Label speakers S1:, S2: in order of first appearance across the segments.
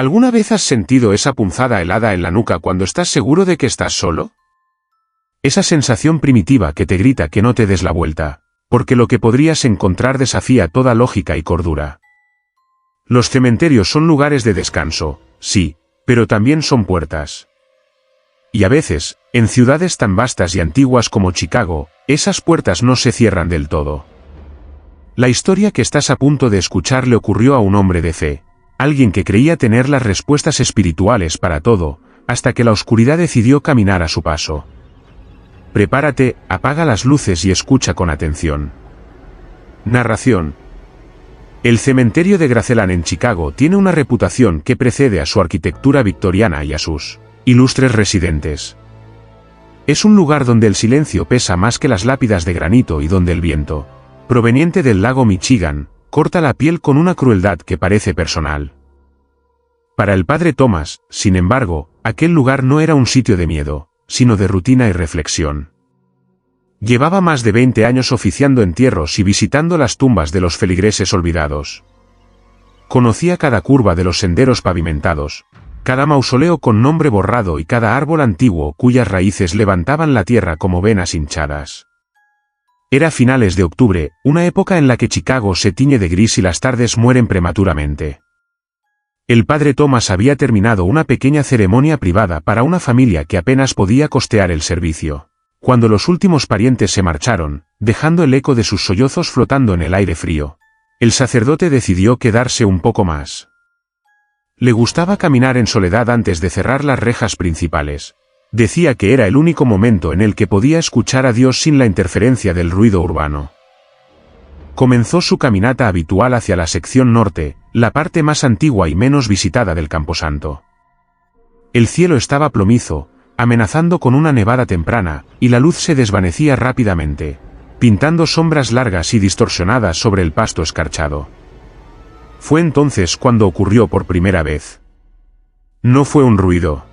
S1: ¿Alguna vez has sentido esa punzada helada en la nuca cuando estás seguro de que estás solo? Esa sensación primitiva que te grita que no te des la vuelta, porque lo que podrías encontrar desafía toda lógica y cordura. Los cementerios son lugares de descanso, sí, pero también son puertas. Y a veces, en ciudades tan vastas y antiguas como Chicago, esas puertas no se cierran del todo. La historia que estás a punto de escuchar le ocurrió a un hombre de fe, alguien que creía tener las respuestas espirituales para todo, hasta que la oscuridad decidió caminar a su paso. Prepárate, apaga las luces y escucha con atención. Narración. El cementerio de Graceland en Chicago tiene una reputación que precede a su arquitectura victoriana y a sus ilustres residentes. Es un lugar donde el silencio pesa más que las lápidas de granito y donde el viento, proveniente del lago Michigan, corta la piel con una crueldad que parece personal. Para el padre Thomas, sin embargo, aquel lugar no era un sitio de miedo, sino de rutina y reflexión. Llevaba más de 20 años oficiando entierros y visitando las tumbas de los feligreses olvidados. Conocía cada curva de los senderos pavimentados, cada mausoleo con nombre borrado y cada árbol antiguo cuyas raíces levantaban la tierra como venas hinchadas. Era finales de octubre, una época en la que Chicago se tiñe de gris y las tardes mueren prematuramente. El padre Thomas había terminado una pequeña ceremonia privada para una familia que apenas podía costear el servicio. Cuando los últimos parientes se marcharon, dejando el eco de sus sollozos flotando en el aire frío, el sacerdote decidió quedarse un poco más. Le gustaba caminar en soledad antes de cerrar las rejas principales. Decía que era el único momento en el que podía escuchar a Dios sin la interferencia del ruido urbano. Comenzó su caminata habitual hacia la sección norte, la parte más antigua y menos visitada del camposanto. El cielo estaba plomizo, amenazando con una nevada temprana, y la luz se desvanecía rápidamente, pintando sombras largas y distorsionadas sobre el pasto escarchado. Fue entonces cuando ocurrió por primera vez. No fue un ruido.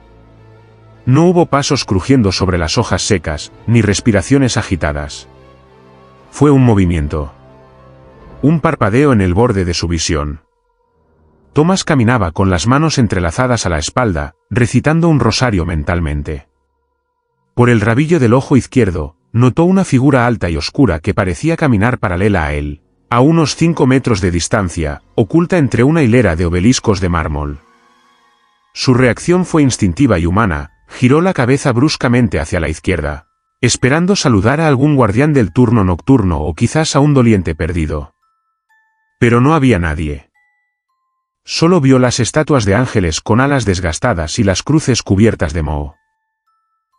S1: No hubo pasos crujiendo sobre las hojas secas, ni respiraciones agitadas. Fue un movimiento. Un parpadeo en el borde de su visión. Thomas caminaba con las manos entrelazadas a la espalda, recitando un rosario mentalmente. Por el rabillo del ojo izquierdo, notó una figura alta y oscura que parecía caminar paralela a él, a unos 5 metros de distancia, oculta entre una hilera de obeliscos de mármol. Su reacción fue instintiva y humana, giró la cabeza bruscamente hacia la izquierda, esperando saludar a algún guardián del turno nocturno o quizás a un doliente perdido. Pero no había nadie. Solo vio las estatuas de ángeles con alas desgastadas y las cruces cubiertas de moho.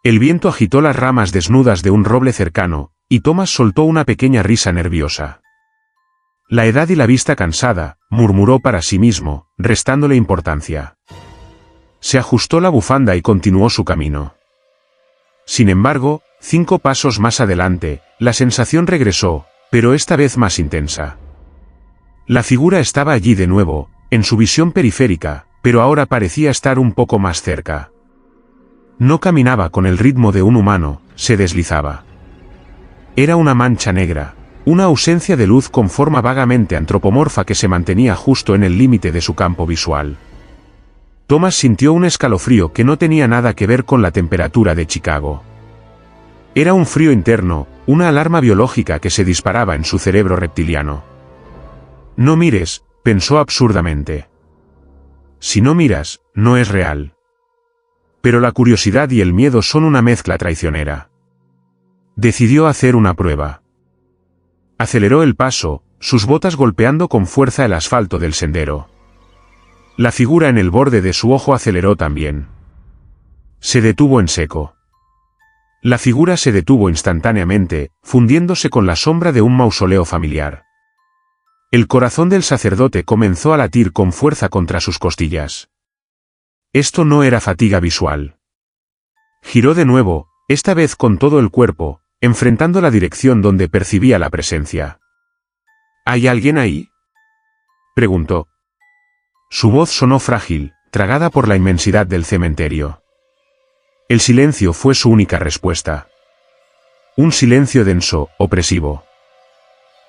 S1: El viento agitó las ramas desnudas de un roble cercano, y Thomas soltó una pequeña risa nerviosa. La edad y la vista cansada, murmuró para sí mismo, restándole importancia. Se ajustó la bufanda y continuó su camino. Sin embargo, 5 pasos más adelante, la sensación regresó, pero esta vez más intensa. La figura estaba allí de nuevo, en su visión periférica, pero ahora parecía estar un poco más cerca. No caminaba con el ritmo de un humano, se deslizaba. Era una mancha negra, una ausencia de luz con forma vagamente antropomorfa que se mantenía justo en el límite de su campo visual. Thomas sintió un escalofrío que no tenía nada que ver con la temperatura de Chicago. Era un frío interno, una alarma biológica que se disparaba en su cerebro reptiliano. No mires, pensó absurdamente. Si no miras, no es real. Pero la curiosidad y el miedo son una mezcla traicionera. Decidió hacer una prueba. Aceleró el paso, sus botas golpeando con fuerza el asfalto del sendero. La figura en el borde de su ojo aceleró también. Se detuvo en seco. La figura se detuvo instantáneamente, fundiéndose con la sombra de un mausoleo familiar. El corazón del sacerdote comenzó a latir con fuerza contra sus costillas. Esto no era fatiga visual. Giró de nuevo, esta vez con todo el cuerpo, enfrentando la dirección donde percibía la presencia. ¿Hay alguien ahí?, preguntó. Su voz sonó frágil, tragada por la inmensidad del cementerio. El silencio fue su única respuesta. Un silencio denso, opresivo.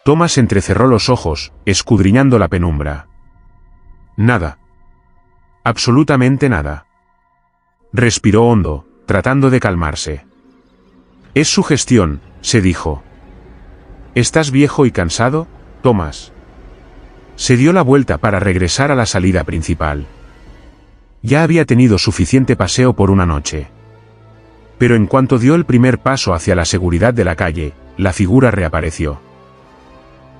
S1: Thomas entrecerró los ojos, escudriñando la penumbra. Nada. Absolutamente nada. Respiró hondo, tratando de calmarse. Es su gestión, se dijo. ¿Estás viejo y cansado, Thomas? Se dio la vuelta para regresar a la salida principal. Ya había tenido suficiente paseo por una noche. Pero en cuanto dio el primer paso hacia la seguridad de la calle, la figura reapareció.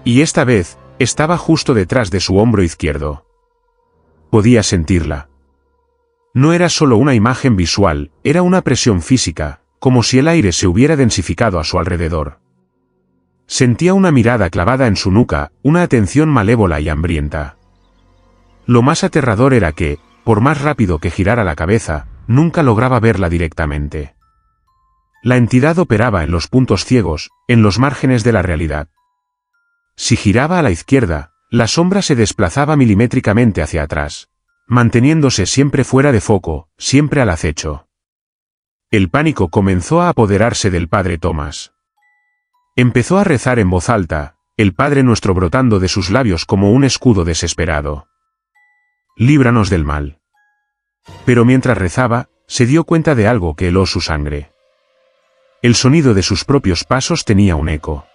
S1: Y esta vez, estaba justo detrás de su hombro izquierdo. Podía sentirla. No era solo una imagen visual, era una presión física, como si el aire se hubiera densificado a su alrededor. Sentía una mirada clavada en su nuca, una atención malévola y hambrienta. Lo más aterrador era que, por más rápido que girara la cabeza, nunca lograba verla directamente. La entidad operaba en los puntos ciegos, en los márgenes de la realidad. Si giraba a la izquierda, la sombra se desplazaba milimétricamente hacia atrás, manteniéndose siempre fuera de foco, siempre al acecho. El pánico comenzó a apoderarse del padre Thomas. Empezó a rezar en voz alta, el Padre Nuestro brotando de sus labios como un escudo desesperado. Líbranos del mal. Pero mientras rezaba, se dio cuenta de algo que heló su sangre. El sonido de sus propios pasos tenía un eco.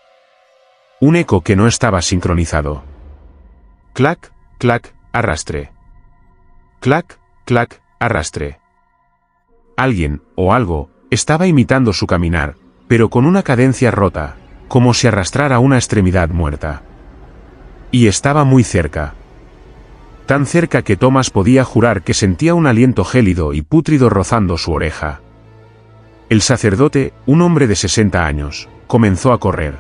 S1: Un eco que no estaba sincronizado. Clac, clac, arrastre. Clac, clac, arrastre. Alguien, o algo, estaba imitando su caminar, pero con una cadencia rota, como si arrastrara una extremidad muerta. Y estaba muy cerca. Tan cerca que Thomas podía jurar que sentía un aliento gélido y pútrido rozando su oreja. El sacerdote, un hombre de 60 años, comenzó a correr.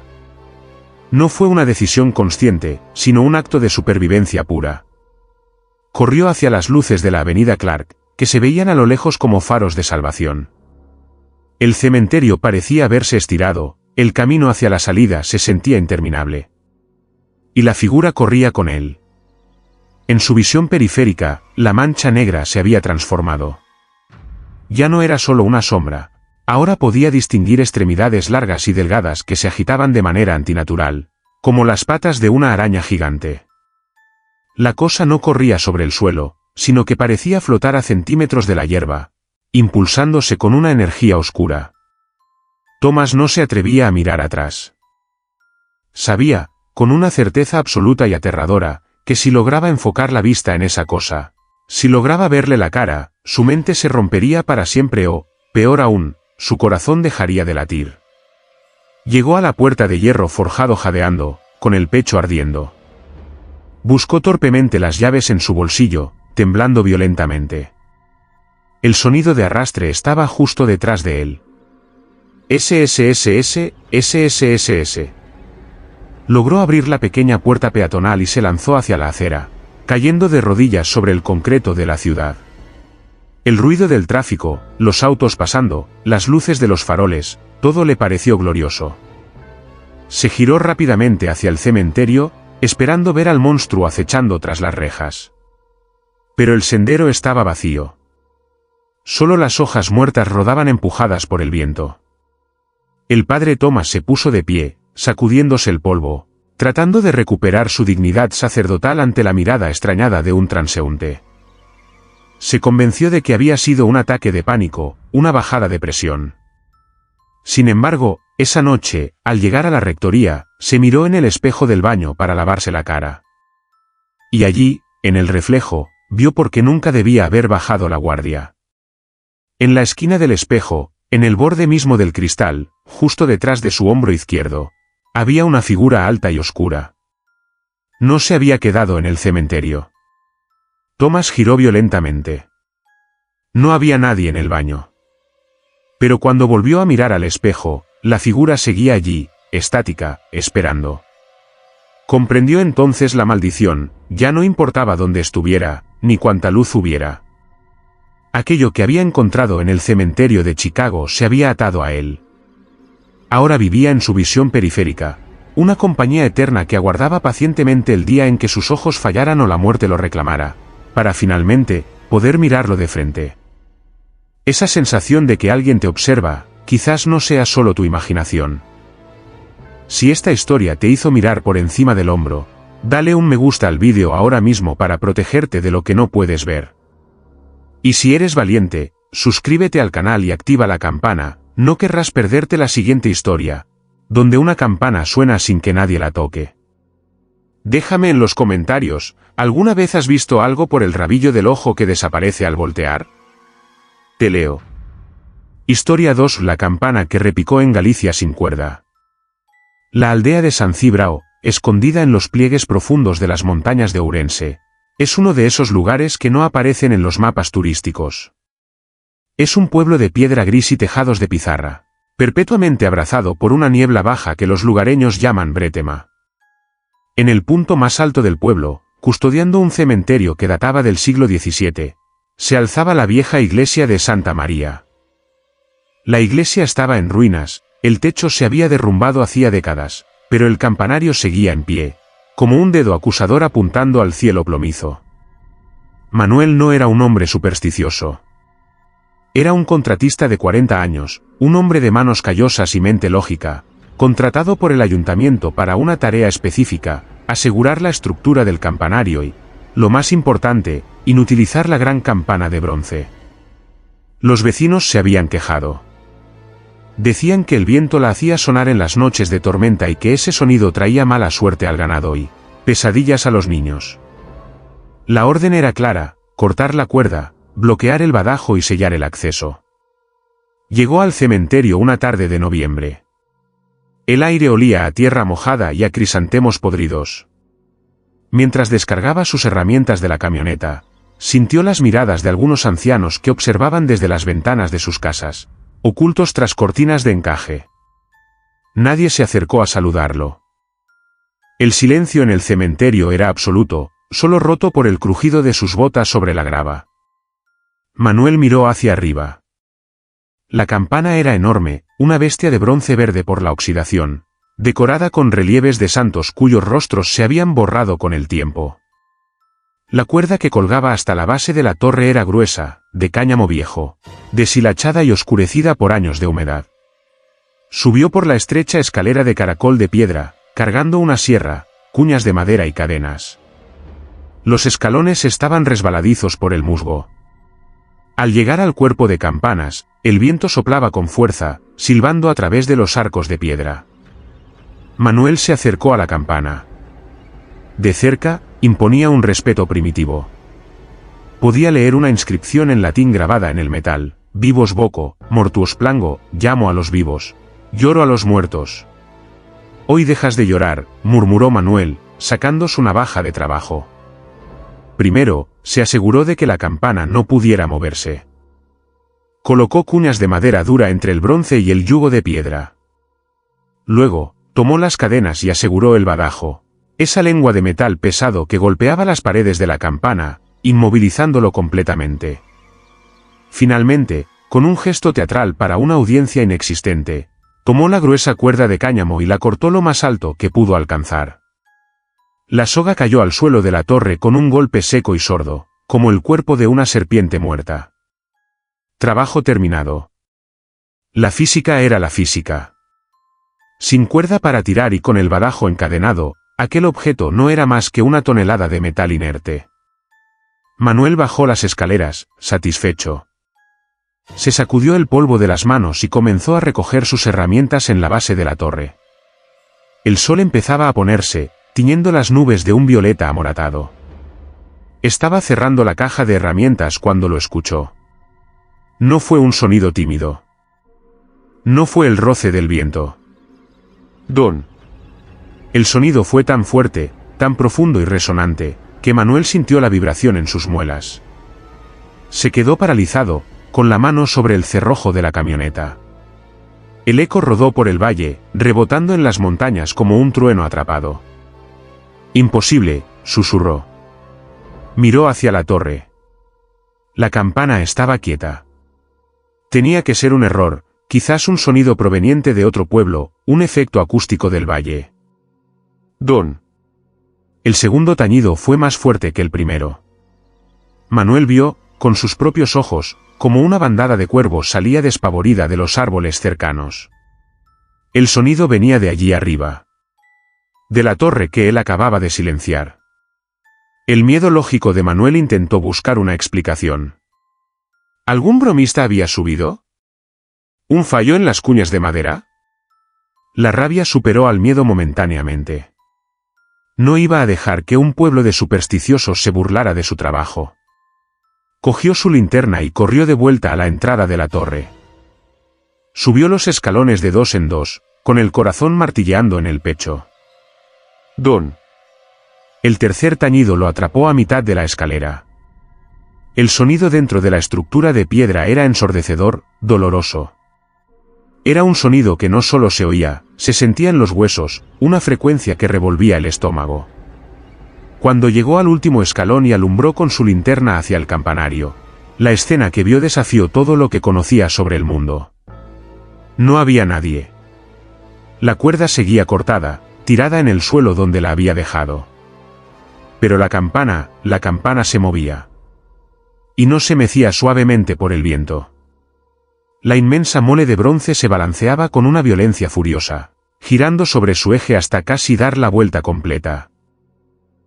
S1: No fue una decisión consciente, sino un acto de supervivencia pura. Corrió hacia las luces de la avenida Clark, que se veían a lo lejos como faros de salvación. El cementerio parecía haberse estirado, el camino hacia la salida se sentía interminable. Y la figura corría con él. En su visión periférica, la mancha negra se había transformado. Ya no era solo una sombra, ahora podía distinguir extremidades largas y delgadas que se agitaban de manera antinatural, como las patas de una araña gigante. La cosa no corría sobre el suelo, sino que parecía flotar a centímetros de la hierba, impulsándose con una energía oscura. Thomas no se atrevía a mirar atrás. Sabía, con una certeza absoluta y aterradora, que si lograba enfocar la vista en esa cosa, si lograba verle la cara, su mente se rompería para siempre o, peor aún, su corazón dejaría de latir. Llegó a la puerta de hierro forjado jadeando, con el pecho ardiendo. Buscó torpemente las llaves en su bolsillo, temblando violentamente. El sonido de arrastre estaba justo detrás de él. SSSS. Logró abrir la pequeña puerta peatonal y se lanzó hacia la acera, cayendo de rodillas sobre el concreto de la ciudad. El ruido del tráfico, los autos pasando, las luces de los faroles, todo le pareció glorioso. Se giró rápidamente hacia el cementerio, esperando ver al monstruo acechando tras las rejas. Pero el sendero estaba vacío. Solo las hojas muertas rodaban empujadas por el viento. El padre Thomas se puso de pie, sacudiéndose el polvo, tratando de recuperar su dignidad sacerdotal ante la mirada extrañada de un transeúnte. Se convenció de que había sido un ataque de pánico, una bajada de presión. Sin embargo, esa noche, al llegar a la rectoría, se miró en el espejo del baño para lavarse la cara. Y allí, en el reflejo, vio por qué nunca debía haber bajado la guardia. En la esquina del espejo, en el borde mismo del cristal, justo detrás de su hombro izquierdo, había una figura alta y oscura. No se había quedado en el cementerio. Thomas giró violentamente. No había nadie en el baño. Pero cuando volvió a mirar al espejo, la figura seguía allí, estática, esperando. Comprendió entonces la maldición, ya no importaba dónde estuviera, ni cuánta luz hubiera. Aquello que había encontrado en el cementerio de Chicago se había atado a él. Ahora vivía en su visión periférica, una compañía eterna que aguardaba pacientemente el día en que sus ojos fallaran o la muerte lo reclamara, para finalmente, poder mirarlo de frente. Esa sensación de que alguien te observa, quizás no sea solo tu imaginación. Si esta historia te hizo mirar por encima del hombro, dale un me gusta al vídeo ahora mismo para protegerte de lo que no puedes ver. Y si eres valiente, suscríbete al canal y activa la campana, no querrás perderte la siguiente historia, donde una campana suena sin que nadie la toque. Déjame en los comentarios, ¿alguna vez has visto algo por el rabillo del ojo que desaparece al voltear? Te leo. Historia 2. La campana que repicó en Galicia sin cuerda. La aldea de San Cibrao, escondida en los pliegues profundos de las montañas de Ourense, es uno de esos lugares que no aparecen en los mapas turísticos. Es un pueblo de piedra gris y tejados de pizarra, perpetuamente abrazado por una niebla baja que los lugareños llaman bretema. En el punto más alto del pueblo, custodiando un cementerio que databa del siglo XVII, se alzaba la vieja iglesia de Santa María. La iglesia estaba en ruinas, el techo se había derrumbado hacía décadas, pero el campanario seguía en pie, como un dedo acusador apuntando al cielo plomizo. Manuel no era un hombre supersticioso. Era un contratista de 40 años, un hombre de manos callosas y mente lógica, contratado por el ayuntamiento para una tarea específica, asegurar la estructura del campanario y, lo más importante, inutilizar la gran campana de bronce. Los vecinos se habían quejado. Decían que el viento la hacía sonar en las noches de tormenta y que ese sonido traía mala suerte al ganado y pesadillas a los niños. La orden era clara: cortar la cuerda, bloquear el badajo y sellar el acceso. Llegó al cementerio una tarde de noviembre. El aire olía a tierra mojada y a crisantemos podridos. Mientras descargaba sus herramientas de la camioneta, sintió las miradas de algunos ancianos que observaban desde las ventanas de sus casas, ocultos tras cortinas de encaje. Nadie se acercó a saludarlo. El silencio en el cementerio era absoluto, solo roto por el crujido de sus botas sobre la grava. Manuel miró hacia arriba. La campana era enorme, una bestia de bronce verde por la oxidación, decorada con relieves de santos cuyos rostros se habían borrado con el tiempo. La cuerda que colgaba hasta la base de la torre era gruesa, de cáñamo viejo, deshilachada y oscurecida por años de humedad. Subió por la estrecha escalera de caracol de piedra, cargando una sierra, cuñas de madera y cadenas. Los escalones estaban resbaladizos por el musgo. Al llegar al cuerpo de campanas, el viento soplaba con fuerza, silbando a través de los arcos de piedra. Manuel se acercó a la campana. De cerca, imponía un respeto primitivo. Podía leer una inscripción en latín grabada en el metal: Vivos voco, mortuos plango, llamo a los vivos, lloro a los muertos. Hoy dejas de llorar, murmuró Manuel, sacando su navaja de trabajo. Primero, se aseguró de que la campana no pudiera moverse. Colocó cuñas de madera dura entre el bronce y el yugo de piedra. Luego, tomó las cadenas y aseguró el badajo, esa lengua de metal pesado que golpeaba las paredes de la campana, inmovilizándolo completamente. Finalmente, con un gesto teatral para una audiencia inexistente, tomó la gruesa cuerda de cáñamo y la cortó lo más alto que pudo alcanzar. La soga cayó al suelo de la torre con un golpe seco y sordo, como el cuerpo de una serpiente muerta. Trabajo terminado. La física era la física. Sin cuerda para tirar y con el badajo encadenado, aquel objeto no era más que una tonelada de metal inerte. Manuel bajó las escaleras, satisfecho. Se sacudió el polvo de las manos y comenzó a recoger sus herramientas en la base de la torre. El sol empezaba a ponerse, tiñendo las nubes de un violeta amoratado. Estaba cerrando la caja de herramientas cuando lo escuchó. No fue un sonido tímido. No fue el roce del viento. Don. El sonido fue tan fuerte, tan profundo y resonante, que Manuel sintió la vibración en sus muelas. Se quedó paralizado, con la mano sobre el cerrojo de la camioneta. El eco rodó por el valle, rebotando en las montañas como un trueno atrapado. Imposible, susurró. Miró hacia la torre. La campana estaba quieta. Tenía que ser un error, quizás un sonido proveniente de otro pueblo, un efecto acústico del valle. Don. El segundo tañido fue más fuerte que el primero. Manuel vio, con sus propios ojos, como una bandada de cuervos salía despavorida de los árboles cercanos. El sonido venía de allí arriba. De la torre que él acababa de silenciar. El miedo lógico de Manuel intentó buscar una explicación. ¿Algún bromista había subido? ¿Un fallo en las cuñas de madera? La rabia superó al miedo momentáneamente. No iba a dejar que un pueblo de supersticiosos se burlara de su trabajo. Cogió su linterna y corrió de vuelta a la entrada de la torre. Subió los escalones de dos en dos, con el corazón martilleando en el pecho. ¡Don! El tercer tañido lo atrapó a mitad de la escalera. El sonido dentro de la estructura de piedra era ensordecedor, doloroso. Era un sonido que no solo se oía, se sentía en los huesos, una frecuencia que revolvía el estómago. Cuando llegó al último escalón y alumbró con su linterna hacia el campanario, la escena que vio desafió todo lo que conocía sobre el mundo. No había nadie. La cuerda seguía cortada, tirada en el suelo donde la había dejado. Pero la campana se movía. Y no se mecía suavemente por el viento. La inmensa mole de bronce se balanceaba con una violencia furiosa, girando sobre su eje hasta casi dar la vuelta completa.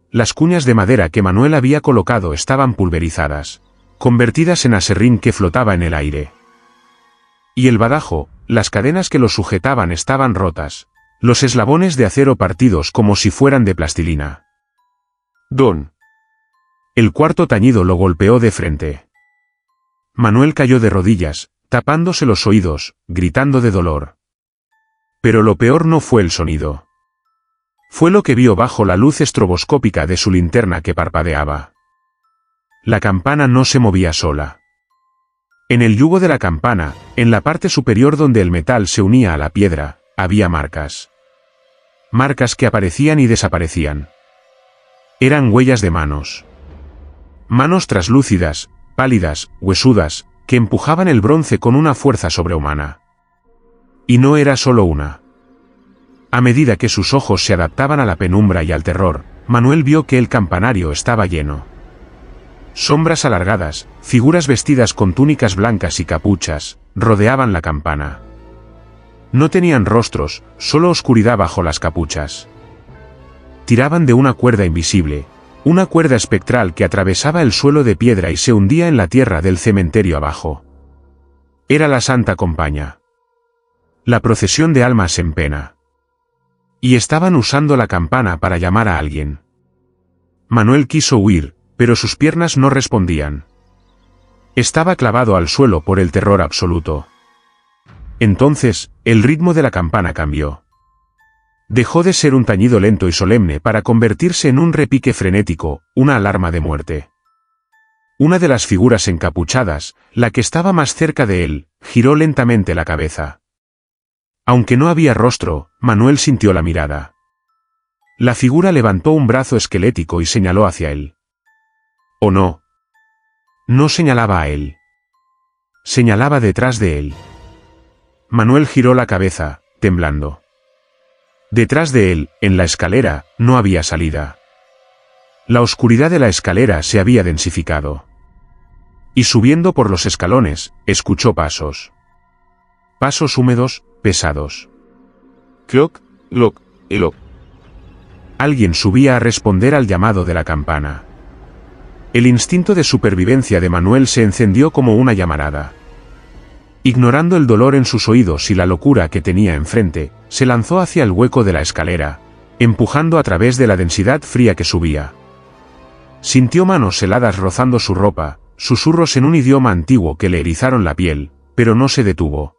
S1: Las cuñas de madera que Manuel había colocado estaban pulverizadas, convertidas en aserrín que flotaba en el aire. Y el badajo, las cadenas que lo sujetaban estaban rotas, los eslabones de acero partidos como si fueran de plastilina. ¡Don! El cuarto tañido lo golpeó de frente. Manuel cayó de rodillas, tapándose los oídos, gritando de dolor. Pero lo peor no fue el sonido. Fue lo que vio bajo la luz estroboscópica de su linterna que parpadeaba. La campana no se movía sola. En el yugo de la campana, en la parte superior donde el metal se unía a la piedra, había marcas. Marcas que aparecían y desaparecían. Eran huellas de manos. Manos traslúcidas, pálidas, huesudas, que empujaban el bronce con una fuerza sobrehumana. Y no era solo una. A medida que sus ojos se adaptaban a la penumbra y al terror, Manuel vio que el campanario estaba lleno. Sombras alargadas, figuras vestidas con túnicas blancas y capuchas, rodeaban la campana. No tenían rostros, solo oscuridad bajo las capuchas. Tiraban de una cuerda invisible, una cuerda espectral que atravesaba el suelo de piedra y se hundía en la tierra del cementerio abajo. Era la Santa Compaña. La procesión de almas en pena. Y estaban usando la campana para llamar a alguien. Manuel quiso huir, pero sus piernas no respondían. Estaba clavado al suelo por el terror absoluto. Entonces, el ritmo de la campana cambió. Dejó de ser un tañido lento y solemne para convertirse en un repique frenético, una alarma de muerte. Una de las figuras encapuchadas, la que estaba más cerca de él, giró lentamente la cabeza. Aunque no había rostro, Manuel sintió la mirada. La figura levantó un brazo esquelético y señaló hacia él. ¿O no? No señalaba a él. Señalaba detrás de él. Manuel giró la cabeza, temblando. Detrás de él, en la escalera, no había salida. La oscuridad de la escalera se había densificado. Y subiendo por los escalones, escuchó pasos. Pasos húmedos, pesados. Cloc, cloc, cloc. Alguien subía a responder al llamado de la campana. El instinto de supervivencia de Manuel se encendió como una llamarada. Ignorando el dolor en sus oídos y la locura que tenía enfrente, se lanzó hacia el hueco de la escalera, empujando a través de la densidad fría que subía. Sintió manos heladas rozando su ropa, susurros en un idioma antiguo que le erizaron la piel, pero no se detuvo.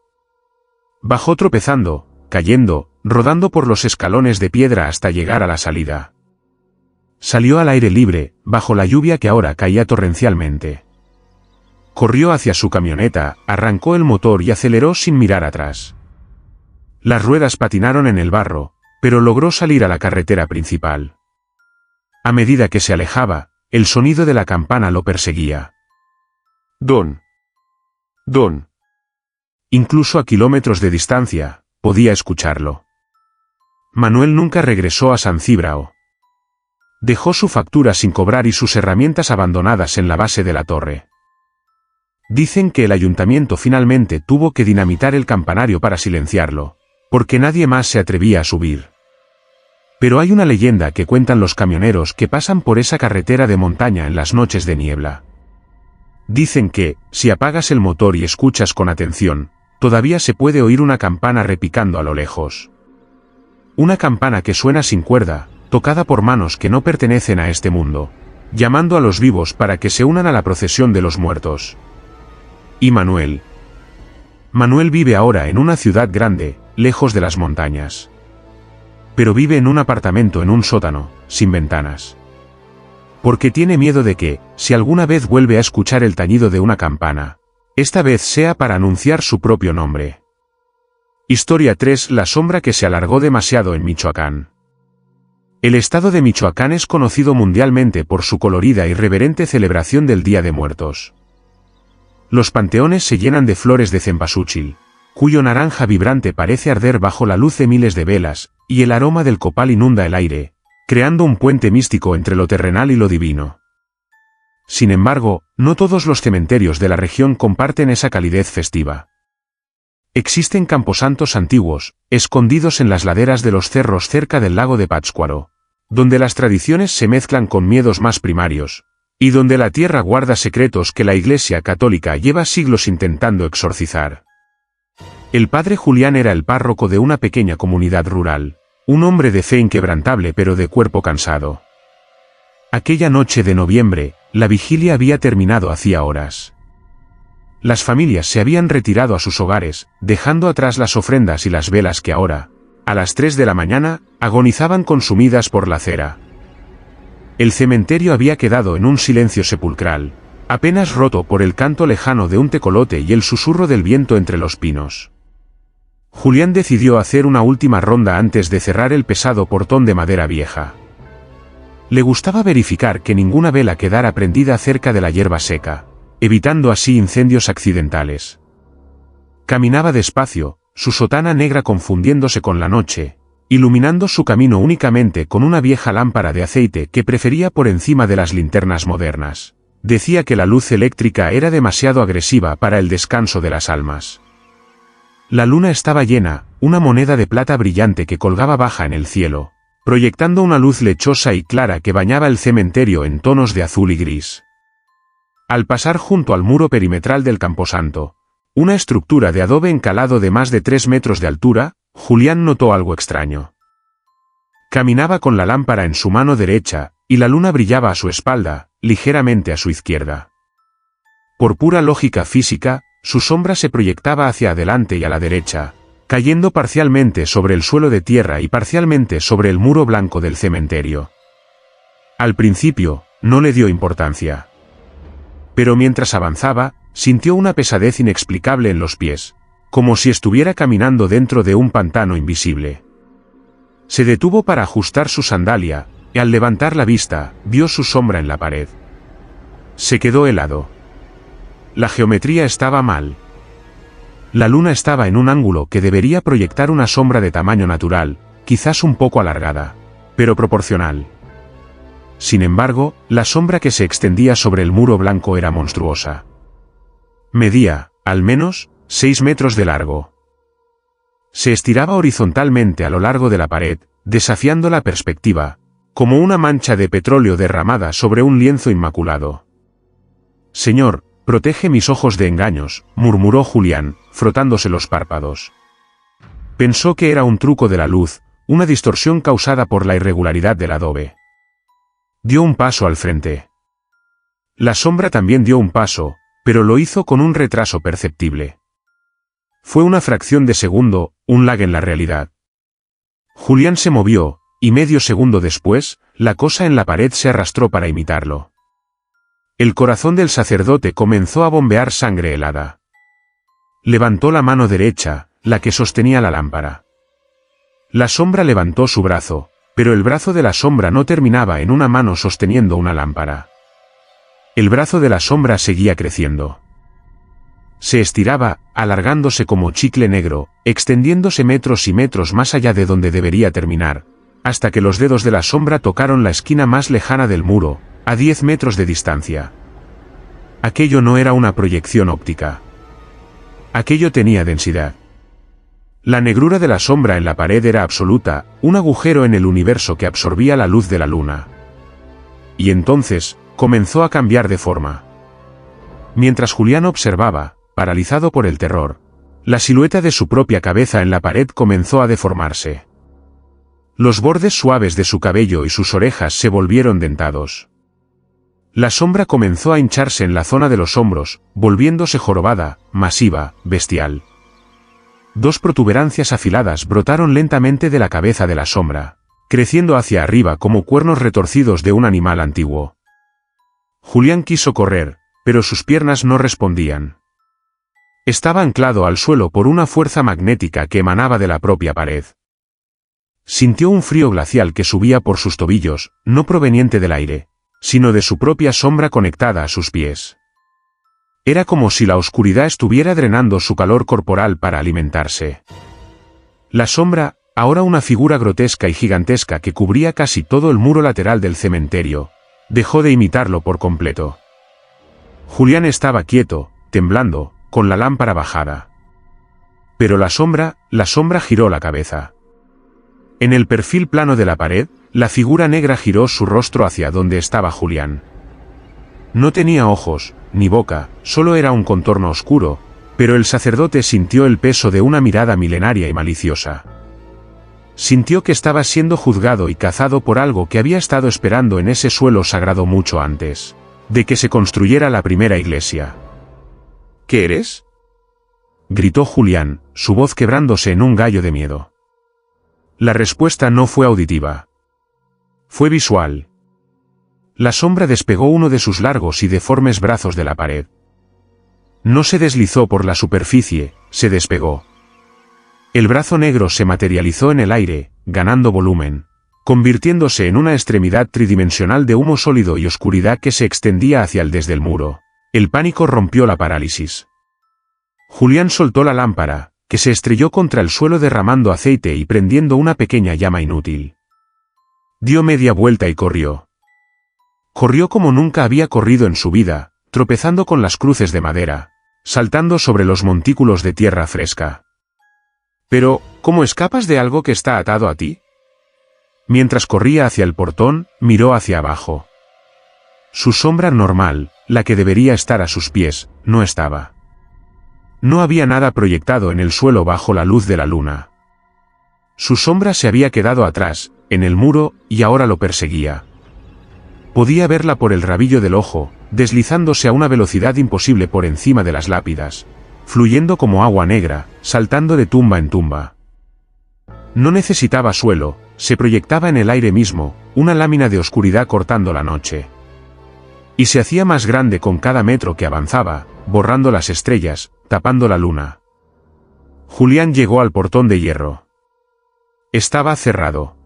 S1: Bajó tropezando, cayendo, rodando por los escalones de piedra hasta llegar a la salida. Salió al aire libre, bajo la lluvia que ahora caía torrencialmente. Corrió hacia su camioneta, arrancó el motor y aceleró sin mirar atrás. Las ruedas patinaron en el barro, pero logró salir a la carretera principal. A medida que se alejaba, el sonido de la campana lo perseguía. Don. Don. Incluso a kilómetros de distancia, podía escucharlo. Manuel nunca regresó a San Cibrao. Dejó su factura sin cobrar y sus herramientas abandonadas en la base de la torre. Dicen que el ayuntamiento finalmente tuvo que dinamitar el campanario para silenciarlo, porque nadie más se atrevía a subir. Pero hay una leyenda que cuentan los camioneros que pasan por esa carretera de montaña en las noches de niebla. Dicen que, si apagas el motor y escuchas con atención, todavía se puede oír una campana repicando a lo lejos. Una campana que suena sin cuerda, tocada por manos que no pertenecen a este mundo, llamando a los vivos para que se unan a la procesión de los muertos. ¿Y Manuel? Manuel vive ahora en una ciudad grande, lejos de las montañas. Pero vive en un apartamento en un sótano, sin ventanas. Porque tiene miedo de que, si alguna vez vuelve a escuchar el tañido de una campana, esta vez sea para anunciar su propio nombre. Historia 3: La sombra que se alargó demasiado en Michoacán. El estado de Michoacán es conocido mundialmente por su colorida y reverente celebración del Día de Muertos. Los panteones se llenan de flores de cempasúchil, cuyo naranja vibrante parece arder bajo la luz de miles de velas, y el aroma del copal inunda el aire, creando un puente místico entre lo terrenal y lo divino. Sin embargo, no todos los cementerios de la región comparten esa calidez festiva. Existen camposantos antiguos, escondidos en las laderas de los cerros cerca del lago de Pátzcuaro, donde las tradiciones se mezclan con miedos más primarios, y donde la tierra guarda secretos que la Iglesia Católica lleva siglos intentando exorcizar. El padre Julián era el párroco de una pequeña comunidad rural, un hombre de fe inquebrantable pero de cuerpo cansado. Aquella noche de noviembre, la vigilia había terminado hacía horas. Las familias se habían retirado a sus hogares, dejando atrás las ofrendas y las velas que ahora, a las 3 de la mañana, agonizaban consumidas por la cera. El cementerio había quedado en un silencio sepulcral, apenas roto por el canto lejano de un tecolote y el susurro del viento entre los pinos. Julián decidió hacer una última ronda antes de cerrar el pesado portón de madera vieja. Le gustaba verificar que ninguna vela quedara prendida cerca de la hierba seca, evitando así incendios accidentales. Caminaba despacio, su sotana negra confundiéndose con la noche, iluminando su camino únicamente con una vieja lámpara de aceite que prefería por encima de las linternas modernas. Decía que la luz eléctrica era demasiado agresiva para el descanso de las almas. La luna estaba llena, una moneda de plata brillante que colgaba baja en el cielo, proyectando una luz lechosa y clara que bañaba el cementerio en tonos de azul y gris. Al pasar junto al muro perimetral del camposanto, una estructura de adobe encalado de más de 3 metros de altura, Julián notó algo extraño. Caminaba con la lámpara en su mano derecha, y la luna brillaba a su espalda, ligeramente a su izquierda. Por pura lógica física, su sombra se proyectaba hacia adelante y a la derecha, cayendo parcialmente sobre el suelo de tierra y parcialmente sobre el muro blanco del cementerio. Al principio, no le dio importancia. Pero mientras avanzaba, sintió una pesadez inexplicable en los pies, como si estuviera caminando dentro de un pantano invisible. Se detuvo para ajustar su sandalia, y al levantar la vista, vio su sombra en la pared. Se quedó helado. La geometría estaba mal. La luna estaba en un ángulo que debería proyectar una sombra de tamaño natural, quizás un poco alargada, pero proporcional. Sin embargo, la sombra que se extendía sobre el muro blanco era monstruosa. Medía, al menos, 6 metros de largo. Se estiraba horizontalmente a lo largo de la pared, desafiando la perspectiva, como una mancha de petróleo derramada sobre un lienzo inmaculado. «Señor, protege mis ojos de engaños», murmuró Julián, frotándose los párpados. Pensó que era un truco de la luz, una distorsión causada por la irregularidad del adobe. Dio un paso al frente. La sombra también dio un paso, pero lo hizo con un retraso perceptible. Fue una fracción de segundo, un lag en la realidad. Julián se movió, y medio segundo después, la cosa en la pared se arrastró para imitarlo. El corazón del sacerdote comenzó a bombear sangre helada. Levantó la mano derecha, la que sostenía la lámpara. La sombra levantó su brazo, pero el brazo de la sombra no terminaba en una mano sosteniendo una lámpara. El brazo de la sombra seguía creciendo. Se estiraba, alargándose como chicle negro, extendiéndose metros y metros más allá de donde debería terminar, hasta que los dedos de la sombra tocaron la esquina más lejana del muro, a 10 metros de distancia. Aquello no era una proyección óptica. Aquello tenía densidad. La negrura de la sombra en la pared era absoluta, un agujero en el universo que absorbía la luz de la luna. Y entonces, comenzó a cambiar de forma. Mientras Julián observaba, paralizado por el terror, la silueta de su propia cabeza en la pared comenzó a deformarse. Los bordes suaves de su cabello y sus orejas se volvieron dentados. La sombra comenzó a hincharse en la zona de los hombros, volviéndose jorobada, masiva, bestial. Dos protuberancias afiladas brotaron lentamente de la cabeza de la sombra, creciendo hacia arriba como cuernos retorcidos de un animal antiguo. Julián quiso correr, pero sus piernas no respondían. Estaba anclado al suelo por una fuerza magnética que emanaba de la propia pared. Sintió un frío glacial que subía por sus tobillos, no proveniente del aire, sino de su propia sombra conectada a sus pies. Era como si la oscuridad estuviera drenando su calor corporal para alimentarse. La sombra, ahora una figura grotesca y gigantesca que cubría casi todo el muro lateral del cementerio, dejó de imitarlo por completo. Julián estaba quieto, temblando, con la lámpara bajada. Pero la sombra giró la cabeza. En el perfil plano de la pared, la figura negra giró su rostro hacia donde estaba Julián. No tenía ojos, ni boca, solo era un contorno oscuro, pero el sacerdote sintió el peso de una mirada milenaria y maliciosa. Sintió que estaba siendo juzgado y cazado por algo que había estado esperando en ese suelo sagrado mucho antes de que se construyera la primera iglesia. ¿Qué eres?, gritó Julián, su voz quebrándose en un gallo de miedo. La respuesta no fue auditiva. Fue visual. La sombra despegó uno de sus largos y deformes brazos de la pared. No se deslizó por la superficie, se despegó. El brazo negro se materializó en el aire, ganando volumen, convirtiéndose en una extremidad tridimensional de humo sólido y oscuridad que se extendía hacia el desde el muro. El pánico rompió la parálisis. Julián soltó la lámpara, que se estrelló contra el suelo derramando aceite y prendiendo una pequeña llama inútil. Dio media vuelta y corrió. Corrió como nunca había corrido en su vida, tropezando con las cruces de madera, saltando sobre los montículos de tierra fresca. Pero, ¿cómo escapas de algo que está atado a ti? Mientras corría hacia el portón, miró hacia abajo. Su sombra normal, la que debería estar a sus pies, no estaba. No había nada proyectado en el suelo bajo la luz de la luna. Su sombra se había quedado atrás, en el muro, y ahora lo perseguía. Podía verla por el rabillo del ojo, deslizándose a una velocidad imposible por encima de las lápidas, fluyendo como agua negra, saltando de tumba en tumba. No necesitaba suelo, se proyectaba en el aire mismo, una lámina de oscuridad cortando la noche. Y se hacía más grande con cada metro que avanzaba, borrando las estrellas, tapando la luna. Julián llegó al portón de hierro. Estaba cerrado.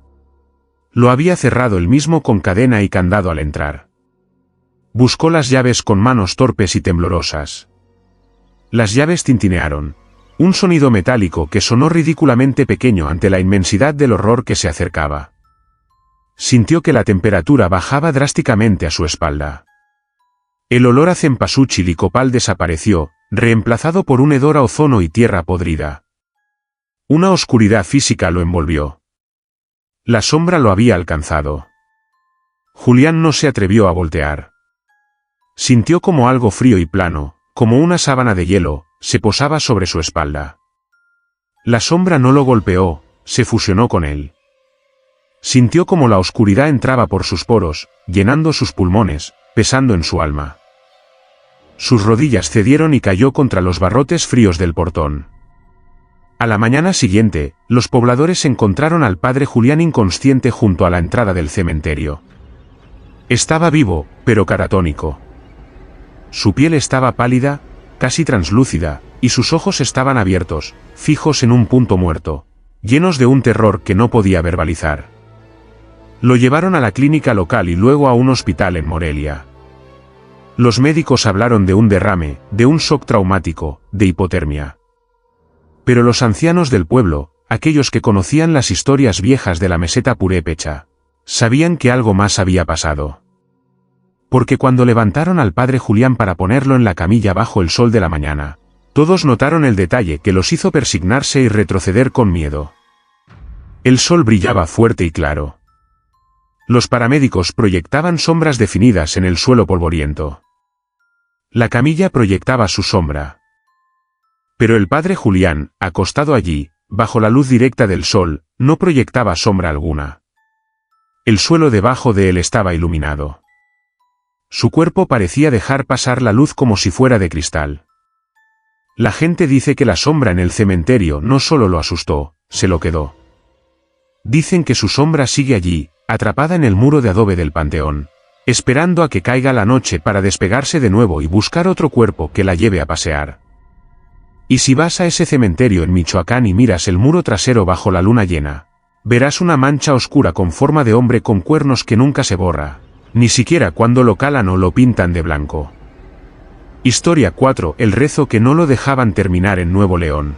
S1: Lo había cerrado él mismo con cadena y candado al entrar. Buscó las llaves con manos torpes y temblorosas. Las llaves tintinearon. Un sonido metálico que sonó ridículamente pequeño ante la inmensidad del horror que se acercaba. Sintió que la temperatura bajaba drásticamente a su espalda. El olor a cempasúchil y copal desapareció, reemplazado por un hedor a ozono y tierra podrida. Una oscuridad física lo envolvió. La sombra lo había alcanzado. Julián no se atrevió a voltear. Sintió como algo frío y plano, como una sábana de hielo, se posaba sobre su espalda. La sombra no lo golpeó, se fusionó con él. Sintió como la oscuridad entraba por sus poros, llenando sus pulmones, pesando en su alma. Sus rodillas cedieron y cayó contra los barrotes fríos del portón. A la mañana siguiente, los pobladores encontraron al padre Julián inconsciente junto a la entrada del cementerio. Estaba vivo, pero catatónico. Su piel estaba pálida, casi translúcida, y sus ojos estaban abiertos, fijos en un punto muerto, llenos de un terror que no podía verbalizar. Lo llevaron a la clínica local y luego a un hospital en Morelia. Los médicos hablaron de un derrame, de un shock traumático, de hipotermia. Pero los ancianos del pueblo, aquellos que conocían las historias viejas de la meseta purépecha, sabían que algo más había pasado. Porque cuando levantaron al padre Julián para ponerlo en la camilla bajo el sol de la mañana, todos notaron el detalle que los hizo persignarse y retroceder con miedo. El sol brillaba fuerte y claro. Los paramédicos proyectaban sombras definidas en el suelo polvoriento. La camilla proyectaba su sombra. Pero el padre Julián, acostado allí, bajo la luz directa del sol, no proyectaba sombra alguna. El suelo debajo de él estaba iluminado. Su cuerpo parecía dejar pasar la luz como si fuera de cristal. La gente dice que la sombra en el cementerio no solo lo asustó, se lo quedó. Dicen que su sombra sigue allí, atrapada en el muro de adobe del panteón, esperando a que caiga la noche para despegarse de nuevo y buscar otro cuerpo que la lleve a pasear. Y si vas a ese cementerio en Michoacán y miras el muro trasero bajo la luna llena, verás una mancha oscura con forma de hombre con cuernos que nunca se borra, ni siquiera cuando lo calan o lo pintan de blanco. Historia 4. El rezo que no lo dejaban terminar en Nuevo León.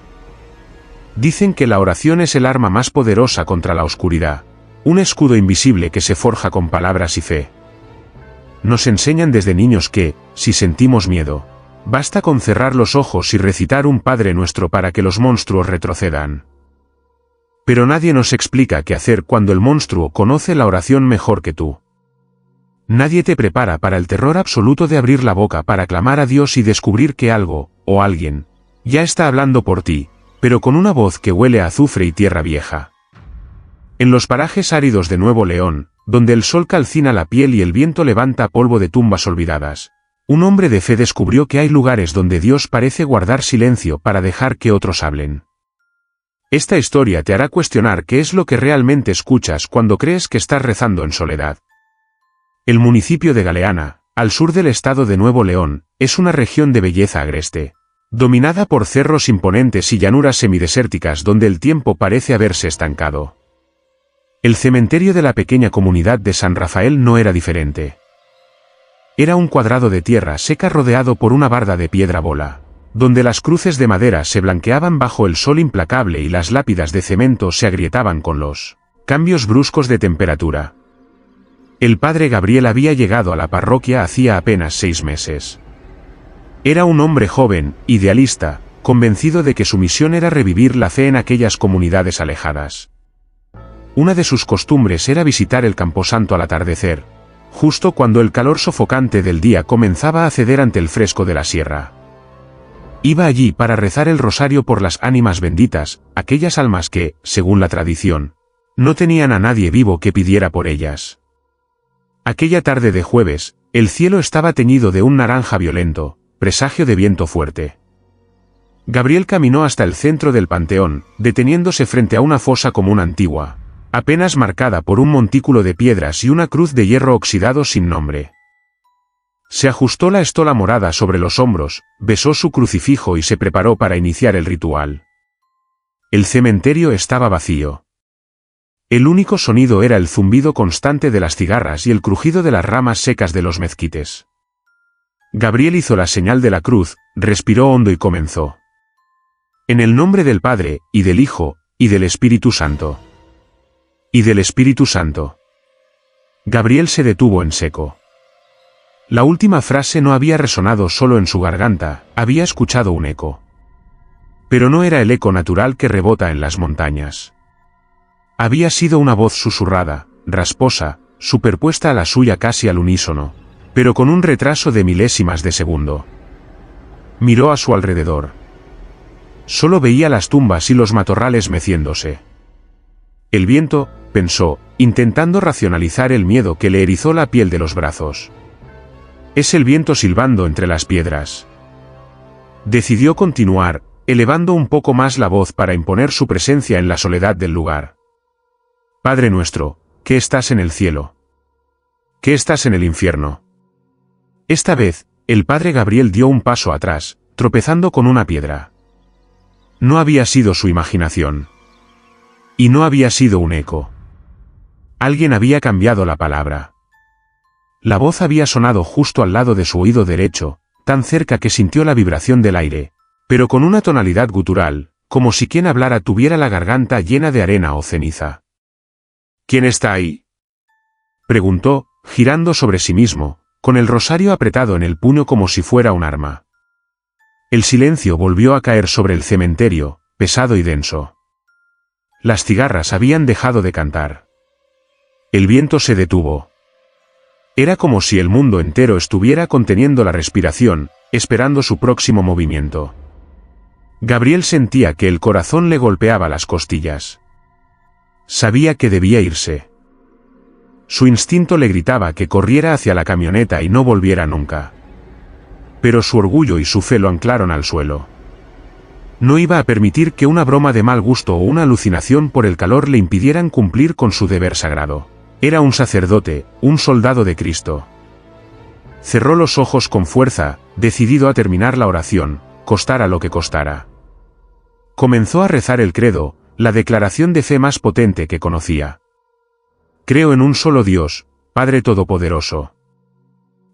S1: Dicen que la oración es el arma más poderosa contra la oscuridad, un escudo invisible que se forja con palabras y fe. Nos enseñan desde niños que, si sentimos miedo, basta con cerrar los ojos y recitar un Padre Nuestro para que los monstruos retrocedan. Pero nadie nos explica qué hacer cuando el monstruo conoce la oración mejor que tú. Nadie te prepara para el terror absoluto de abrir la boca para clamar a Dios y descubrir que algo, o alguien, ya está hablando por ti, pero con una voz que huele a azufre y tierra vieja. En los parajes áridos de Nuevo León, donde el sol calcina la piel y el viento levanta polvo de tumbas olvidadas, un hombre de fe descubrió que hay lugares donde Dios parece guardar silencio para dejar que otros hablen. Esta historia te hará cuestionar qué es lo que realmente escuchas cuando crees que estás rezando en soledad. El municipio de Galeana, al sur del estado de Nuevo León, es una región de belleza agreste, dominada por cerros imponentes y llanuras semidesérticas donde el tiempo parece haberse estancado. El cementerio de la pequeña comunidad de San Rafael no era diferente. Era un cuadrado de tierra seca rodeado por una barda de piedra bola, donde las cruces de madera se blanqueaban bajo el sol implacable y las lápidas de cemento se agrietaban con los cambios bruscos de temperatura. El padre Gabriel había llegado a la parroquia hacía apenas 6 meses. Era un hombre joven, idealista, convencido de que su misión era revivir la fe en aquellas comunidades alejadas. Una de sus costumbres era visitar el camposanto al atardecer, justo cuando el calor sofocante del día comenzaba a ceder ante el fresco de la sierra. Iba allí para rezar el rosario por las ánimas benditas, aquellas almas que, según la tradición, no tenían a nadie vivo que pidiera por ellas. Aquella tarde de jueves, el cielo estaba teñido de un naranja violento, presagio de viento fuerte. Gabriel caminó hasta el centro del panteón, deteniéndose frente a una fosa común antigua, apenas marcada por un montículo de piedras y una cruz de hierro oxidado sin nombre. Se ajustó la estola morada sobre los hombros, besó su crucifijo y se preparó para iniciar el ritual. El cementerio estaba vacío. El único sonido era el zumbido constante de las cigarras y el crujido de las ramas secas de los mezquites. Gabriel hizo la señal de la cruz, respiró hondo y comenzó. En el nombre del Padre, y del Hijo, y del Espíritu Santo. Y del Espíritu Santo. Gabriel se detuvo en seco. La última frase no había resonado solo en su garganta, había escuchado un eco. Pero no era el eco natural que rebota en las montañas. Había sido una voz susurrada, rasposa, superpuesta a la suya casi al unísono, pero con un retraso de milésimas de segundo. Miró a su alrededor. Solo veía las tumbas y los matorrales meciéndose. El viento, pensó, intentando racionalizar el miedo que le erizó la piel de los brazos. Es el viento silbando entre las piedras. Decidió continuar, elevando un poco más la voz para imponer su presencia en la soledad del lugar. Padre nuestro, que estás en el cielo. Que estás en el infierno. Esta vez, el padre Gabriel dio un paso atrás, tropezando con una piedra. No había sido su imaginación. Y no había sido un eco. Alguien había cambiado la palabra. La voz había sonado justo al lado de su oído derecho, tan cerca que sintió la vibración del aire, pero con una tonalidad gutural, como si quien hablara tuviera la garganta llena de arena o ceniza. ¿Quién está ahí?, preguntó, girando sobre sí mismo, con el rosario apretado en el puño como si fuera un arma. El silencio volvió a caer sobre el cementerio, pesado y denso. Las cigarras habían dejado de cantar. El viento se detuvo. Era como si el mundo entero estuviera conteniendo la respiración, esperando su próximo movimiento. Gabriel sentía que el corazón le golpeaba las costillas. Sabía que debía irse. Su instinto le gritaba que corriera hacia la camioneta y no volviera nunca. Pero su orgullo y su fe lo anclaron al suelo. No iba a permitir que una broma de mal gusto o una alucinación por el calor le impidieran cumplir con su deber sagrado. Era un sacerdote, un soldado de Cristo. Cerró los ojos con fuerza, decidido a terminar la oración, costara lo que costara. Comenzó a rezar el credo, la declaración de fe más potente que conocía. Creo en un solo Dios, Padre Todopoderoso.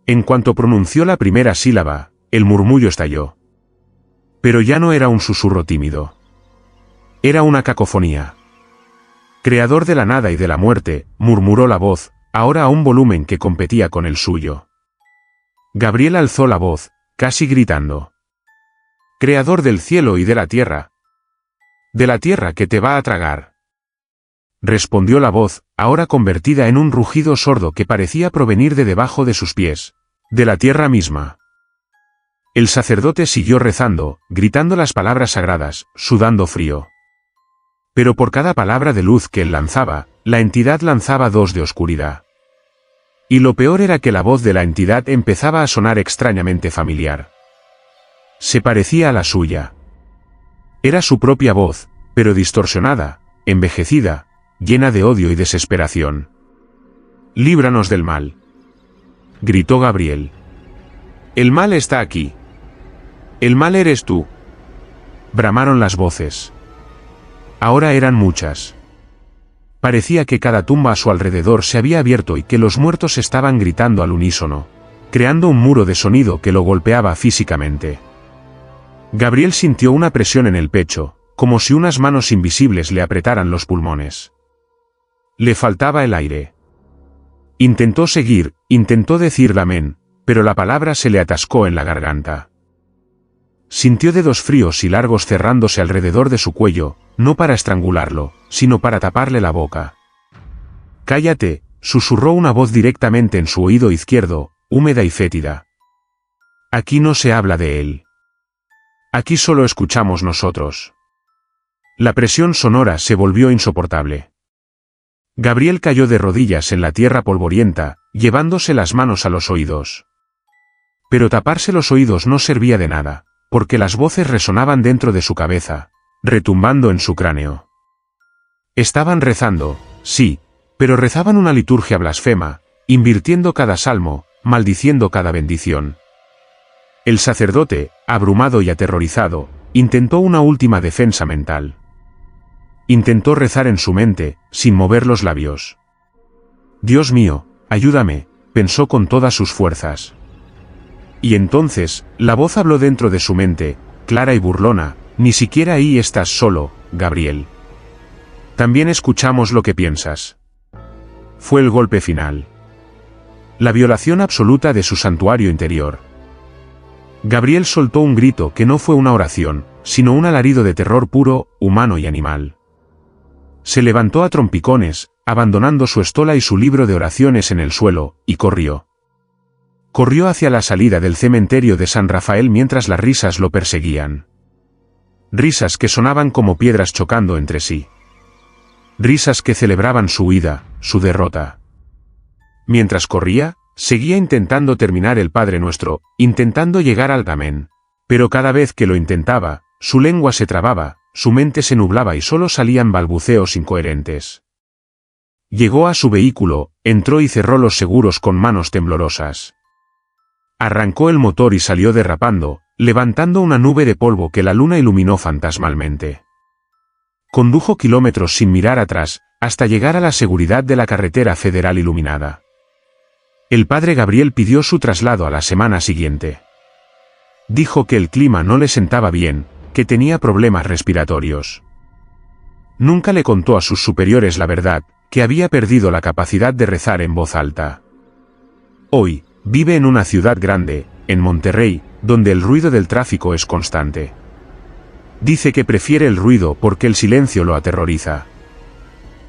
S1: En cuanto pronunció la primera sílaba, el murmullo estalló. Pero ya no era un susurro tímido. Era una cacofonía. Creador de la nada y de la muerte, murmuró la voz, ahora a un volumen que competía con el suyo. Gabriel alzó la voz, casi gritando. Creador del cielo y de la tierra. De la tierra que te va a tragar. Respondió la voz, ahora convertida en un rugido sordo que parecía provenir de debajo de sus pies. De la tierra misma. El sacerdote siguió rezando, gritando las palabras sagradas, sudando frío. Pero por cada palabra de luz que él lanzaba, la entidad lanzaba dos de oscuridad. Y lo peor era que la voz de la entidad empezaba a sonar extrañamente familiar. Se parecía a la suya. Era su propia voz, pero distorsionada, envejecida, llena de odio y desesperación. Líbranos del mal. Gritó Gabriel. El mal está aquí. El mal eres tú. Bramaron las voces. Ahora eran muchas. Parecía que cada tumba a su alrededor se había abierto y que los muertos estaban gritando al unísono, creando un muro de sonido que lo golpeaba físicamente. Gabriel sintió una presión en el pecho, como si unas manos invisibles le apretaran los pulmones. Le faltaba el aire. Intentó seguir, intentó decir amén, pero la palabra se le atascó en la garganta. Sintió dedos fríos y largos cerrándose alrededor de su cuello, no para estrangularlo, sino para taparle la boca. Cállate, susurró una voz directamente en su oído izquierdo, húmeda y fétida. Aquí no se habla de él. Aquí solo escuchamos nosotros. La presión sonora se volvió insoportable. Gabriel cayó de rodillas en la tierra polvorienta, llevándose las manos a los oídos. Pero taparse los oídos no servía de nada, porque las voces resonaban dentro de su cabeza, retumbando en su cráneo. Estaban rezando, sí, pero rezaban una liturgia blasfema, invirtiendo cada salmo, maldiciendo cada bendición. El sacerdote, abrumado y aterrorizado, intentó una última defensa mental. Intentó rezar en su mente, sin mover los labios. Dios mío, ayúdame, pensó con todas sus fuerzas. Y entonces, la voz habló dentro de su mente, clara y burlona, ni siquiera ahí estás solo, Gabriel. También escuchamos lo que piensas. Fue el golpe final. La violación absoluta de su santuario interior. Gabriel soltó un grito que no fue una oración, sino un alarido de terror puro, humano y animal. Se levantó a trompicones, abandonando su estola y su libro de oraciones en el suelo, y corrió. Corrió hacia la salida del cementerio de San Rafael mientras las risas lo perseguían. Risas que sonaban como piedras chocando entre sí. Risas que celebraban su huida, su derrota. Mientras corría, seguía intentando terminar el Padre Nuestro, intentando llegar al amén. Pero cada vez que lo intentaba, su lengua se trababa, su mente se nublaba y solo salían balbuceos incoherentes. Llegó a su vehículo, entró y cerró los seguros con manos temblorosas. Arrancó el motor y salió derrapando, levantando una nube de polvo que la luna iluminó fantasmalmente. Condujo kilómetros sin mirar atrás, hasta llegar a la seguridad de la carretera federal iluminada. El padre Gabriel pidió su traslado a la semana siguiente. Dijo que el clima no le sentaba bien, que tenía problemas respiratorios. Nunca le contó a sus superiores la verdad, que había perdido la capacidad de rezar en voz alta. Hoy, vive en una ciudad grande, en Monterrey, donde el ruido del tráfico es constante. Dice que prefiere el ruido porque el silencio lo aterroriza.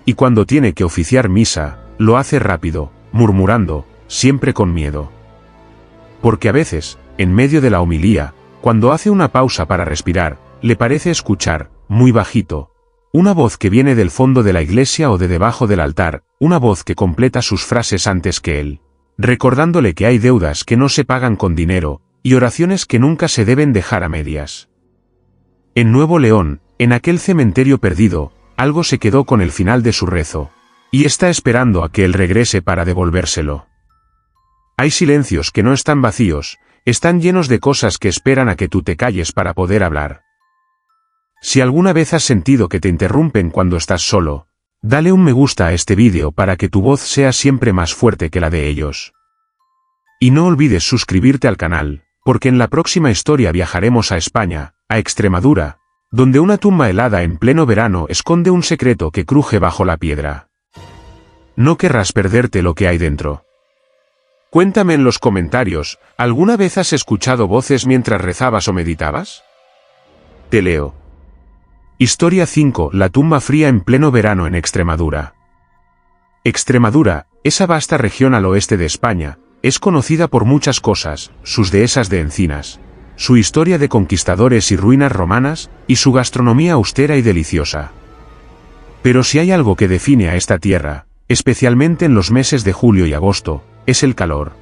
S1: Y cuando tiene que oficiar misa, lo hace rápido, murmurando, siempre con miedo. Porque a veces, en medio de la homilía, cuando hace una pausa para respirar, le parece escuchar, muy bajito, una voz que viene del fondo de la iglesia o de debajo del altar, una voz que completa sus frases antes que él, recordándole que hay deudas que no se pagan con dinero, y oraciones que nunca se deben dejar a medias. En Nuevo León, en aquel cementerio perdido, algo se quedó con el final de su rezo, y está esperando a que él regrese para devolvérselo. Hay silencios que no están vacíos, están llenos de cosas que esperan a que tú te calles para poder hablar. Si alguna vez has sentido que te interrumpen cuando estás solo, dale un me gusta a este vídeo para que tu voz sea siempre más fuerte que la de ellos. Y no olvides suscribirte al canal, porque en la próxima historia viajaremos a España, a Extremadura, donde una tumba helada en pleno verano esconde un secreto que cruje bajo la piedra. No querrás perderte lo que hay dentro. Cuéntame en los comentarios, ¿alguna vez has escuchado voces mientras rezabas o meditabas? Te leo. Historia 5. La tumba fría en pleno verano en Extremadura. Extremadura, esa vasta región al oeste de España, es conocida por muchas cosas, sus dehesas de encinas, su historia de conquistadores y ruinas romanas, y su gastronomía austera y deliciosa. Pero si hay algo que define a esta tierra, especialmente en los meses de julio y agosto, es el calor.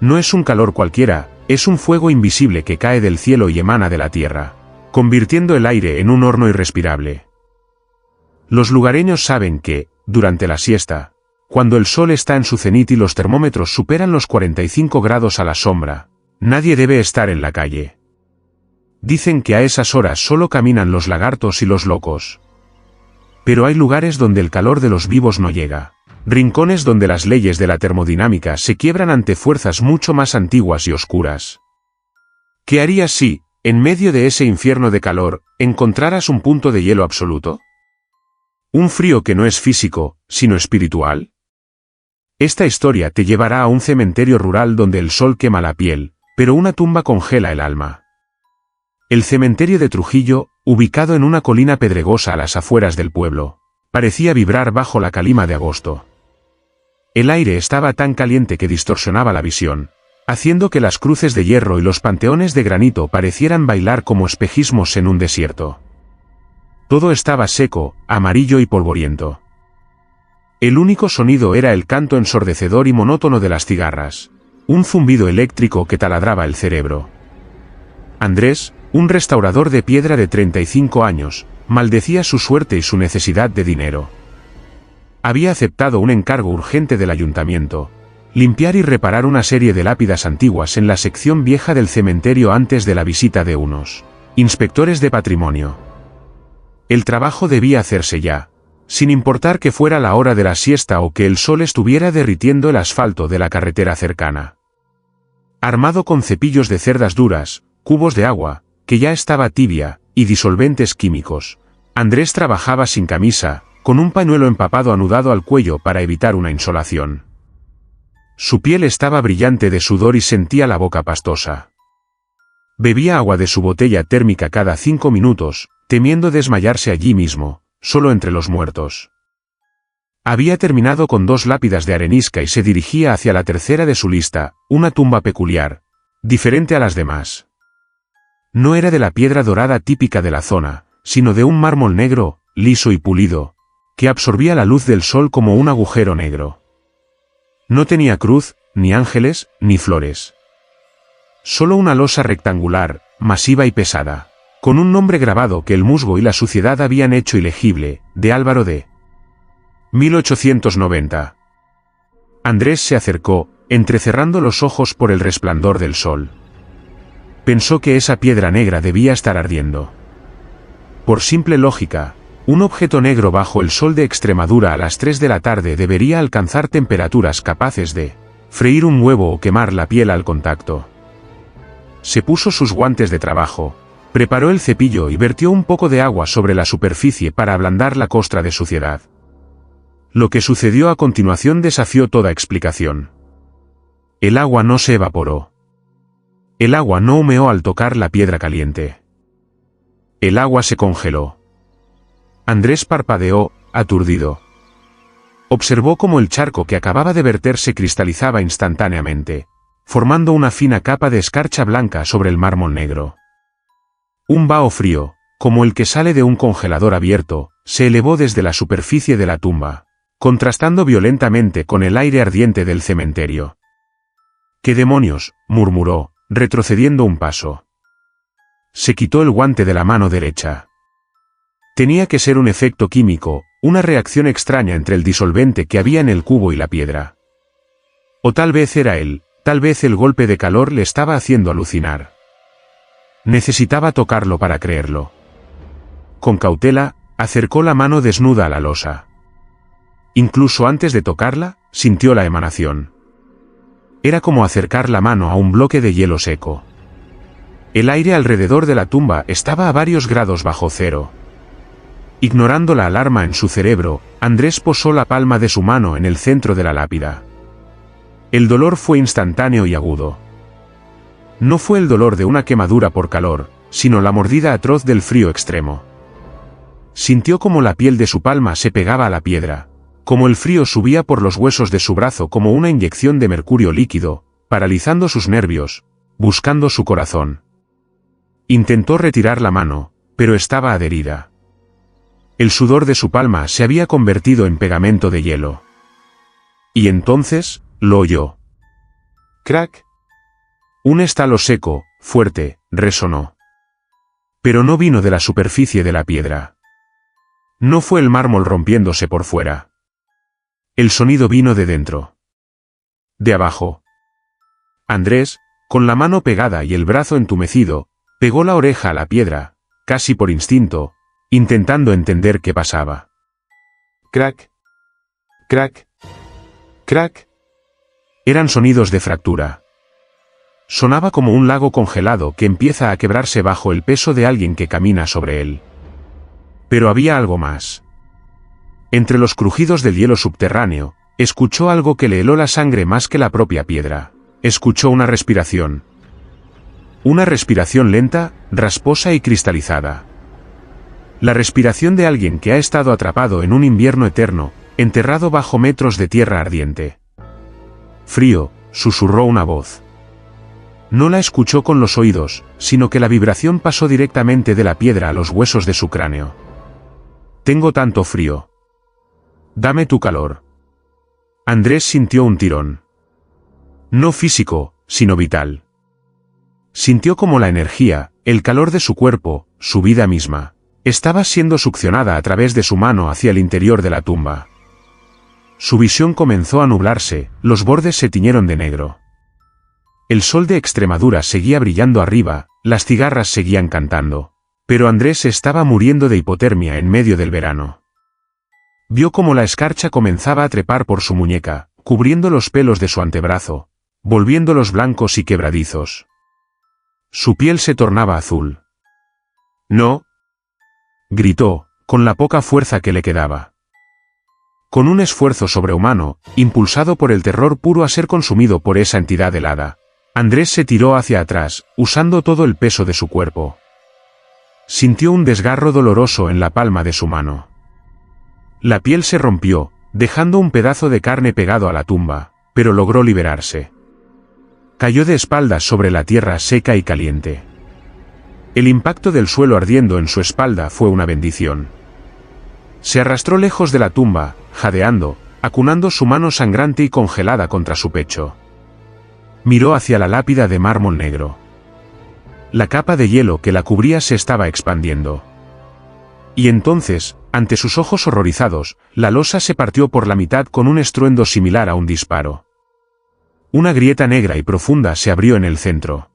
S1: No es un calor cualquiera, es un fuego invisible que cae del cielo y emana de la tierra, convirtiendo el aire en un horno irrespirable. Los lugareños saben que, durante la siesta, cuando el sol está en su cenit y los termómetros superan los 45 grados a la sombra, nadie debe estar en la calle. Dicen que a esas horas solo caminan los lagartos y los locos. Pero hay lugares donde el calor de los vivos no llega. Rincones donde las leyes de la termodinámica se quiebran ante fuerzas mucho más antiguas y oscuras. ¿Qué harías si, en medio de ese infierno de calor, encontraras un punto de hielo absoluto? ¿Un frío que no es físico, sino espiritual? Esta historia te llevará a un cementerio rural donde el sol quema la piel, pero una tumba congela el alma. El cementerio de Trujillo, ubicado en una colina pedregosa a las afueras del pueblo, parecía vibrar bajo la calima de agosto. El aire estaba tan caliente que distorsionaba la visión, haciendo que las cruces de hierro y los panteones de granito parecieran bailar como espejismos en un desierto. Todo estaba seco, amarillo y polvoriento. El único sonido era el canto ensordecedor y monótono de las cigarras, un zumbido eléctrico que taladraba el cerebro. Andrés, un restaurador de piedra de 35 años, maldecía su suerte y su necesidad de dinero. Había aceptado un encargo urgente del ayuntamiento: limpiar y reparar una serie de lápidas antiguas en la sección vieja del cementerio antes de la visita de unos inspectores de patrimonio. El trabajo debía hacerse ya, sin importar que fuera la hora de la siesta o que el sol estuviera derritiendo el asfalto de la carretera cercana. Armado con cepillos de cerdas duras, cubos de agua, que ya estaba tibia, y disolventes químicos, Andrés trabajaba sin camisa, con un pañuelo empapado anudado al cuello para evitar una insolación. Su piel estaba brillante de sudor y sentía la boca pastosa. Bebía agua de su botella térmica cada 5 minutos, temiendo desmayarse allí mismo, solo entre los muertos. Había terminado con 2 lápidas de arenisca y se dirigía hacia la tercera de su lista, una tumba peculiar, diferente a las demás. No era de la piedra dorada típica de la zona, sino de un mármol negro, liso y pulido, que absorbía la luz del sol como un agujero negro. No tenía cruz, ni ángeles, ni flores. Solo una losa rectangular, masiva y pesada, con un nombre grabado que el musgo y la suciedad habían hecho ilegible, de Álvaro de 1890. Andrés se acercó, entrecerrando los ojos por el resplandor del sol. Pensó que esa piedra negra debía estar ardiendo. Por simple lógica, un objeto negro bajo el sol de Extremadura a las 3 de la tarde debería alcanzar temperaturas capaces de freír un huevo o quemar la piel al contacto. Se puso sus guantes de trabajo, preparó el cepillo y vertió un poco de agua sobre la superficie para ablandar la costra de suciedad. Lo que sucedió a continuación desafió toda explicación. El agua no se evaporó. El agua no humeó al tocar la piedra caliente. El agua se congeló. Andrés parpadeó, aturdido. Observó cómo el charco que acababa de verter se cristalizaba instantáneamente, formando una fina capa de escarcha blanca sobre el mármol negro. Un vaho frío, como el que sale de un congelador abierto, se elevó desde la superficie de la tumba, contrastando violentamente con el aire ardiente del cementerio. «¿Qué demonios?», murmuró, retrocediendo un paso. Se quitó el guante de la mano derecha. Tenía que ser un efecto químico, una reacción extraña entre el disolvente que había en el cubo y la piedra. O tal vez era él, tal vez el golpe de calor le estaba haciendo alucinar. Necesitaba tocarlo para creerlo. Con cautela, acercó la mano desnuda a la losa. Incluso antes de tocarla, sintió la emanación. Era como acercar la mano a un bloque de hielo seco. El aire alrededor de la tumba estaba a varios grados bajo cero. Ignorando la alarma en su cerebro, Andrés posó la palma de su mano en el centro de la lápida. El dolor fue instantáneo y agudo. No fue el dolor de una quemadura por calor, sino la mordida atroz del frío extremo. Sintió como la piel de su palma se pegaba a la piedra, como el frío subía por los huesos de su brazo como una inyección de mercurio líquido, paralizando sus nervios, buscando su corazón. Intentó retirar la mano, pero estaba adherida. El sudor de su palma se había convertido en pegamento de hielo. Y entonces, lo oyó. ¡Crack! Un estalo seco, fuerte, resonó. Pero no vino de la superficie de la piedra. No fue el mármol rompiéndose por fuera. El sonido vino de dentro. De abajo. Andrés, con la mano pegada y el brazo entumecido, pegó la oreja a la piedra, casi por instinto, intentando entender qué pasaba. Crack. Crack. Crack. Eran sonidos de fractura. Sonaba como un lago congelado que empieza a quebrarse bajo el peso de alguien que camina sobre él. Pero había algo más. Entre los crujidos del hielo subterráneo, escuchó algo que le heló la sangre más que la propia piedra. Escuchó una respiración. Una respiración lenta, rasposa y cristalizada. La respiración de alguien que ha estado atrapado en un invierno eterno, enterrado bajo metros de tierra ardiente. Frío, susurró una voz. No la escuchó con los oídos, sino que la vibración pasó directamente de la piedra a los huesos de su cráneo. Tengo tanto frío. Dame tu calor. Andrés sintió un tirón. No físico, sino vital. Sintió como la energía, el calor de su cuerpo, su vida misma, estaba siendo succionada a través de su mano hacia el interior de la tumba. Su visión comenzó a nublarse, los bordes se tiñeron de negro. El sol de Extremadura seguía brillando arriba, las cigarras seguían cantando, pero Andrés estaba muriendo de hipotermia en medio del verano. Vio cómo la escarcha comenzaba a trepar por su muñeca, cubriendo los pelos de su antebrazo, volviéndolos blancos y quebradizos. Su piel se tornaba azul. «No», gritó, con la poca fuerza que le quedaba. Con un esfuerzo sobrehumano, impulsado por el terror puro a ser consumido por esa entidad helada, Andrés se tiró hacia atrás, usando todo el peso de su cuerpo. Sintió un desgarro doloroso en la palma de su mano. La piel se rompió, dejando un pedazo de carne pegado a la tumba, pero logró liberarse. Cayó de espaldas sobre la tierra seca y caliente. El impacto del suelo ardiendo en su espalda fue una bendición. Se arrastró lejos de la tumba, jadeando, acunando su mano sangrante y congelada contra su pecho. Miró hacia la lápida de mármol negro. La capa de hielo que la cubría se estaba expandiendo. Y entonces, ante sus ojos horrorizados, la losa se partió por la mitad con un estruendo similar a un disparo. Una grieta negra y profunda se abrió en el centro.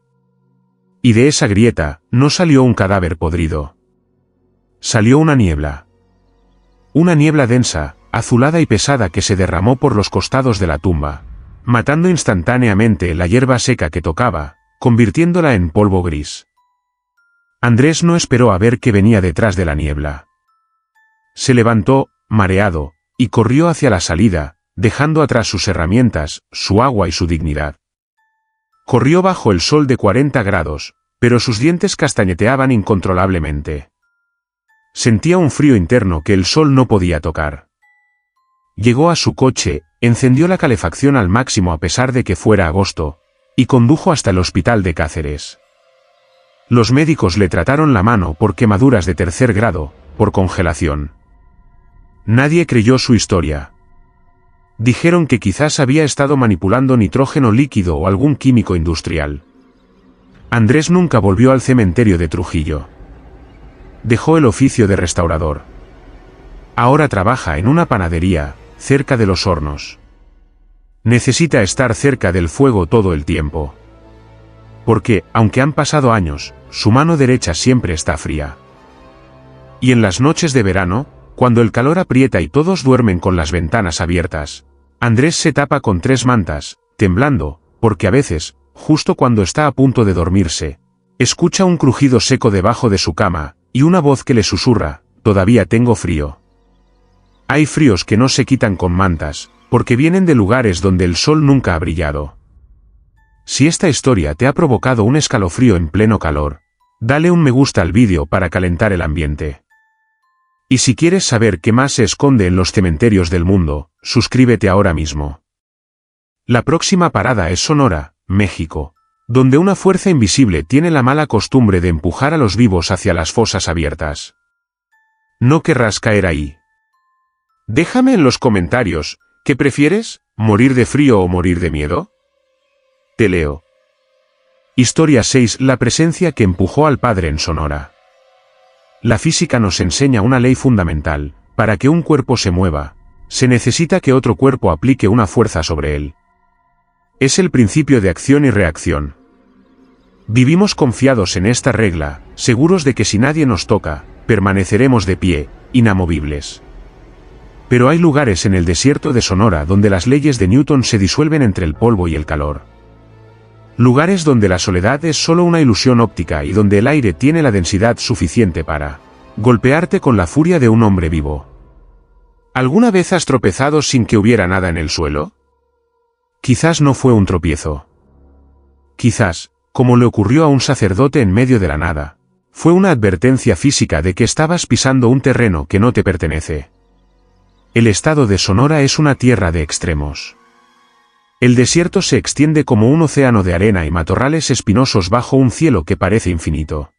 S1: Y de esa grieta, no salió un cadáver podrido. Salió una niebla. Una niebla densa, azulada y pesada que se derramó por los costados de la tumba, matando instantáneamente la hierba seca que tocaba, convirtiéndola en polvo gris. Andrés no esperó a ver qué venía detrás de la niebla. Se levantó, mareado, y corrió hacia la salida, dejando atrás sus herramientas, su agua y su dignidad. Corrió bajo el sol de 40 grados, pero sus dientes castañeteaban incontrolablemente. Sentía un frío interno que el sol no podía tocar. Llegó a su coche, encendió la calefacción al máximo a pesar de que fuera agosto, y condujo hasta el hospital de Cáceres. Los médicos le trataron la mano por quemaduras de tercer grado, por congelación. Nadie creyó su historia. Dijeron que quizás había estado manipulando nitrógeno líquido o algún químico industrial. Andrés nunca volvió al cementerio de Trujillo. Dejó el oficio de restaurador. Ahora trabaja en una panadería, cerca de los hornos. Necesita estar cerca del fuego todo el tiempo. Porque, aunque han pasado años, su mano derecha siempre está fría. Y en las noches de verano, cuando el calor aprieta y todos duermen con las ventanas abiertas, Andrés se tapa con 3 mantas, temblando, porque a veces, justo cuando está a punto de dormirse, escucha un crujido seco debajo de su cama, y una voz que le susurra: «Todavía tengo frío». Hay fríos que no se quitan con mantas, porque vienen de lugares donde el sol nunca ha brillado. Si esta historia te ha provocado un escalofrío en pleno calor, dale un me gusta al vídeo para calentar el ambiente. Y si quieres saber qué más se esconde en los cementerios del mundo, suscríbete ahora mismo. La próxima parada es Sonora, México, donde una fuerza invisible tiene la mala costumbre de empujar a los vivos hacia las fosas abiertas. ¿No querrás caer ahí? Déjame en los comentarios, ¿qué prefieres, morir de frío o morir de miedo? Te leo. Historia 6. La presencia que empujó al padre en Sonora. La física nos enseña una ley fundamental: para que un cuerpo se mueva, se necesita que otro cuerpo aplique una fuerza sobre él. Es el principio de acción y reacción. Vivimos confiados en esta regla, seguros de que si nadie nos toca, permaneceremos de pie, inamovibles. Pero hay lugares en el desierto de Sonora donde las leyes de Newton se disuelven entre el polvo y el calor. Lugares donde la soledad es solo una ilusión óptica y donde el aire tiene la densidad suficiente para golpearte con la furia de un hombre vivo. ¿Alguna vez has tropezado sin que hubiera nada en el suelo? Quizás no fue un tropiezo. Quizás, como le ocurrió a un sacerdote en medio de la nada, fue una advertencia física de que estabas pisando un terreno que no te pertenece. El estado de Sonora es una tierra de extremos. El desierto se extiende como un océano de arena y matorrales espinosos bajo un cielo que parece infinito.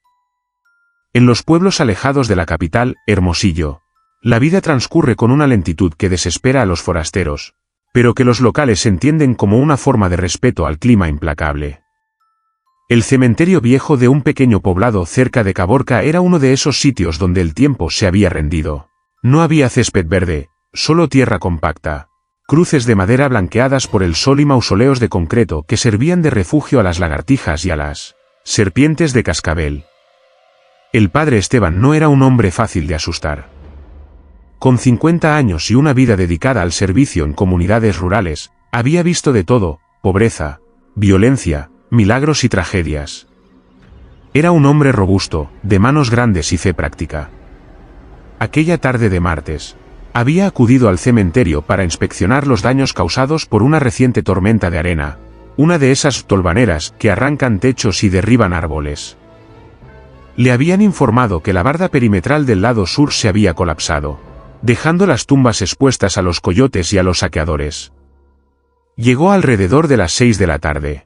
S1: En los pueblos alejados de la capital, Hermosillo, la vida transcurre con una lentitud que desespera a los forasteros, pero que los locales entienden como una forma de respeto al clima implacable. El cementerio viejo de un pequeño poblado cerca de Caborca era uno de esos sitios donde el tiempo se había rendido. No había césped verde, solo tierra compacta, cruces de madera blanqueadas por el sol y mausoleos de concreto que servían de refugio a las lagartijas y a las serpientes de cascabel. El padre Esteban no era un hombre fácil de asustar. Con 50 años y una vida dedicada al servicio en comunidades rurales, había visto de todo: pobreza, violencia, milagros y tragedias. Era un hombre robusto, de manos grandes y fe práctica. Aquella tarde de martes, había acudido al cementerio para inspeccionar los daños causados por una reciente tormenta de arena, una de esas tolvaneras que arrancan techos y derriban árboles. Le habían informado que la barda perimetral del lado sur se había colapsado, dejando las tumbas expuestas a los coyotes y a los saqueadores. Llegó alrededor de las 6 de la tarde.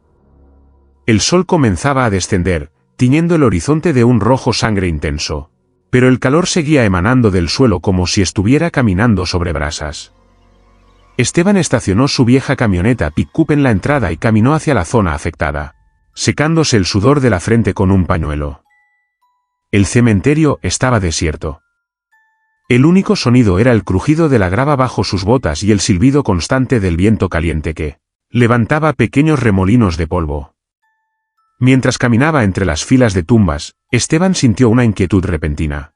S1: El sol comenzaba a descender, tiñendo el horizonte de un rojo sangre intenso, pero el calor seguía emanando del suelo como si estuviera caminando sobre brasas. Esteban estacionó su vieja camioneta pick-up en la entrada y caminó hacia la zona afectada, secándose el sudor de la frente con un pañuelo. El cementerio estaba desierto. El único sonido era el crujido de la grava bajo sus botas y el silbido constante del viento caliente que levantaba pequeños remolinos de polvo. Mientras caminaba entre las filas de tumbas, Esteban sintió una inquietud repentina.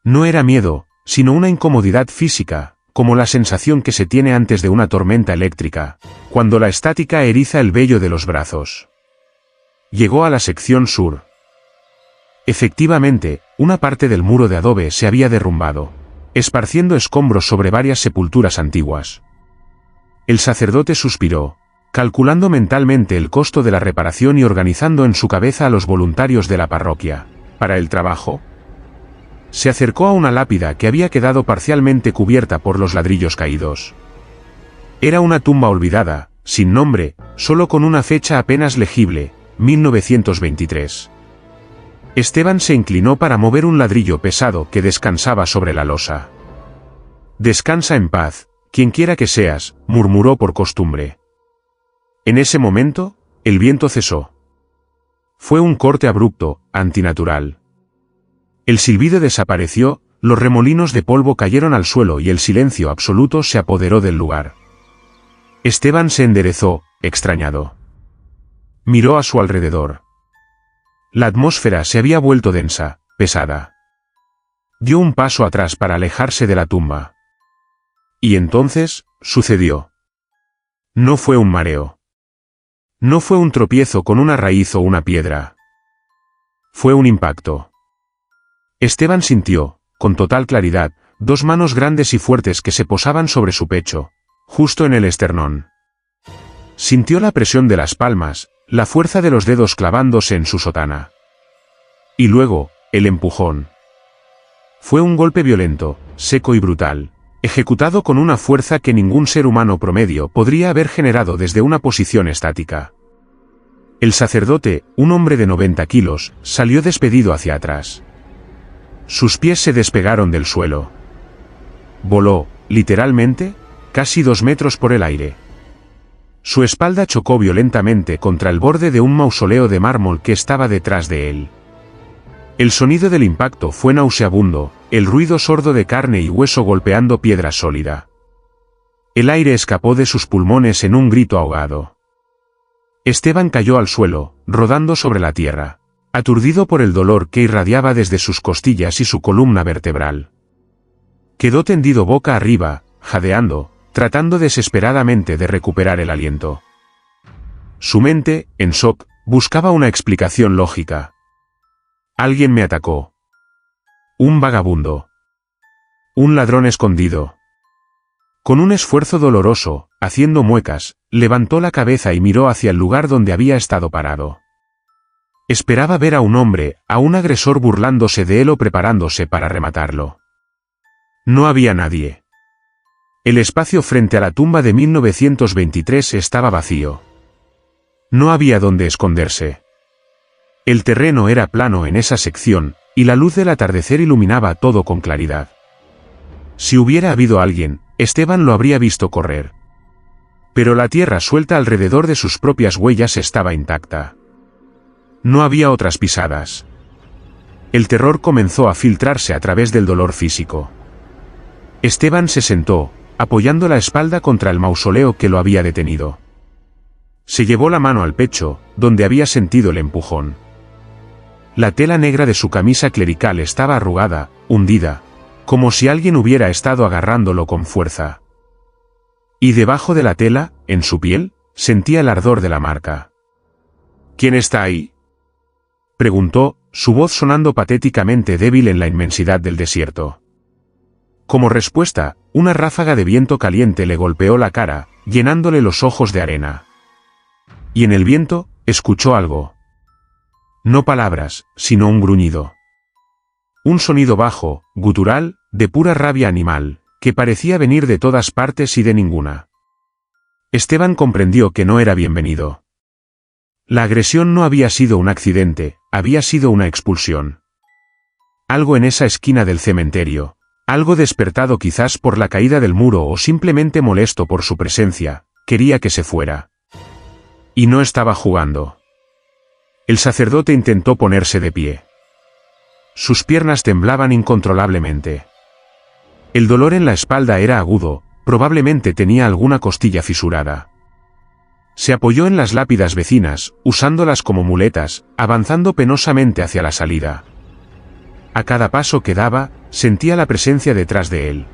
S1: No era miedo, sino una incomodidad física, como la sensación que se tiene antes de una tormenta eléctrica, cuando la estática eriza el vello de los brazos. Llegó a la sección sur. Efectivamente, una parte del muro de adobe se había derrumbado, esparciendo escombros sobre varias sepulturas antiguas. El sacerdote suspiró, calculando mentalmente el costo de la reparación y organizando en su cabeza a los voluntarios de la parroquia para el trabajo. Se acercó a una lápida que había quedado parcialmente cubierta por los ladrillos caídos. Era una tumba olvidada, sin nombre, solo con una fecha apenas legible, 1923. Esteban se inclinó para mover un ladrillo pesado que descansaba sobre la losa. «Descansa en paz, quienquiera que seas», murmuró por costumbre. En ese momento, el viento cesó. Fue un corte abrupto, antinatural. El silbido desapareció, los remolinos de polvo cayeron al suelo y el silencio absoluto se apoderó del lugar. Esteban se enderezó, extrañado. Miró a su alrededor. La atmósfera se había vuelto densa, pesada. Dio un paso atrás para alejarse de la tumba. Y entonces, sucedió. No fue un mareo. No fue un tropiezo con una raíz o una piedra. Fue un impacto. Esteban sintió, con total claridad, dos manos grandes y fuertes que se posaban sobre su pecho, justo en el esternón. Sintió la presión de las palmas, la fuerza de los dedos clavándose en su sotana. Y luego, el empujón. Fue un golpe violento, seco y brutal, ejecutado con una fuerza que ningún ser humano promedio podría haber generado desde una posición estática. El sacerdote, un hombre de 90 kilos, salió despedido hacia atrás. Sus pies se despegaron del suelo. Voló, literalmente, casi 2 metros por el aire. Su espalda chocó violentamente contra el borde de un mausoleo de mármol que estaba detrás de él. El sonido del impacto fue nauseabundo, el ruido sordo de carne y hueso golpeando piedra sólida. El aire escapó de sus pulmones en un grito ahogado. Esteban cayó al suelo, rodando sobre la tierra, aturdido por el dolor que irradiaba desde sus costillas y su columna vertebral. Quedó tendido boca arriba, jadeando, tratando desesperadamente de recuperar el aliento. Su mente, en shock, buscaba una explicación lógica. Alguien me atacó. Un vagabundo. Un ladrón escondido. Con un esfuerzo doloroso, haciendo muecas, levantó la cabeza y miró hacia el lugar donde había estado parado. Esperaba ver a un hombre, a un agresor burlándose de él o preparándose para rematarlo. No había nadie. El espacio frente a la tumba de 1923 estaba vacío. No había dónde esconderse. El terreno era plano en esa sección, y la luz del atardecer iluminaba todo con claridad. Si hubiera habido alguien, Esteban lo habría visto correr. Pero la tierra suelta alrededor de sus propias huellas estaba intacta. No había otras pisadas. El terror comenzó a filtrarse a través del dolor físico. Esteban se sentó, apoyando la espalda contra el mausoleo que lo había detenido. Se llevó la mano al pecho, donde había sentido el empujón. La tela negra de su camisa clerical estaba arrugada, hundida, como si alguien hubiera estado agarrándolo con fuerza. Y debajo de la tela, en su piel, sentía el ardor de la marca. ¿Quién está ahí?, preguntó, su voz sonando patéticamente débil en la inmensidad del desierto. Como respuesta, una ráfaga de viento caliente le golpeó la cara, llenándole los ojos de arena. Y en el viento, escuchó algo. No palabras, sino un gruñido. Un sonido bajo, gutural, de pura rabia animal, que parecía venir de todas partes y de ninguna. Esteban comprendió que no era bienvenido. La agresión no había sido un accidente, había sido una expulsión. Algo en esa esquina del cementerio, algo despertado quizás por la caída del muro o simplemente molesto por su presencia, quería que se fuera. Y no estaba jugando. El sacerdote intentó ponerse de pie. Sus piernas temblaban incontrolablemente. El dolor en la espalda era agudo, probablemente tenía alguna costilla fisurada. Se apoyó en las lápidas vecinas, usándolas como muletas, avanzando penosamente hacia la salida. A cada paso que daba, sentía la presencia detrás de él.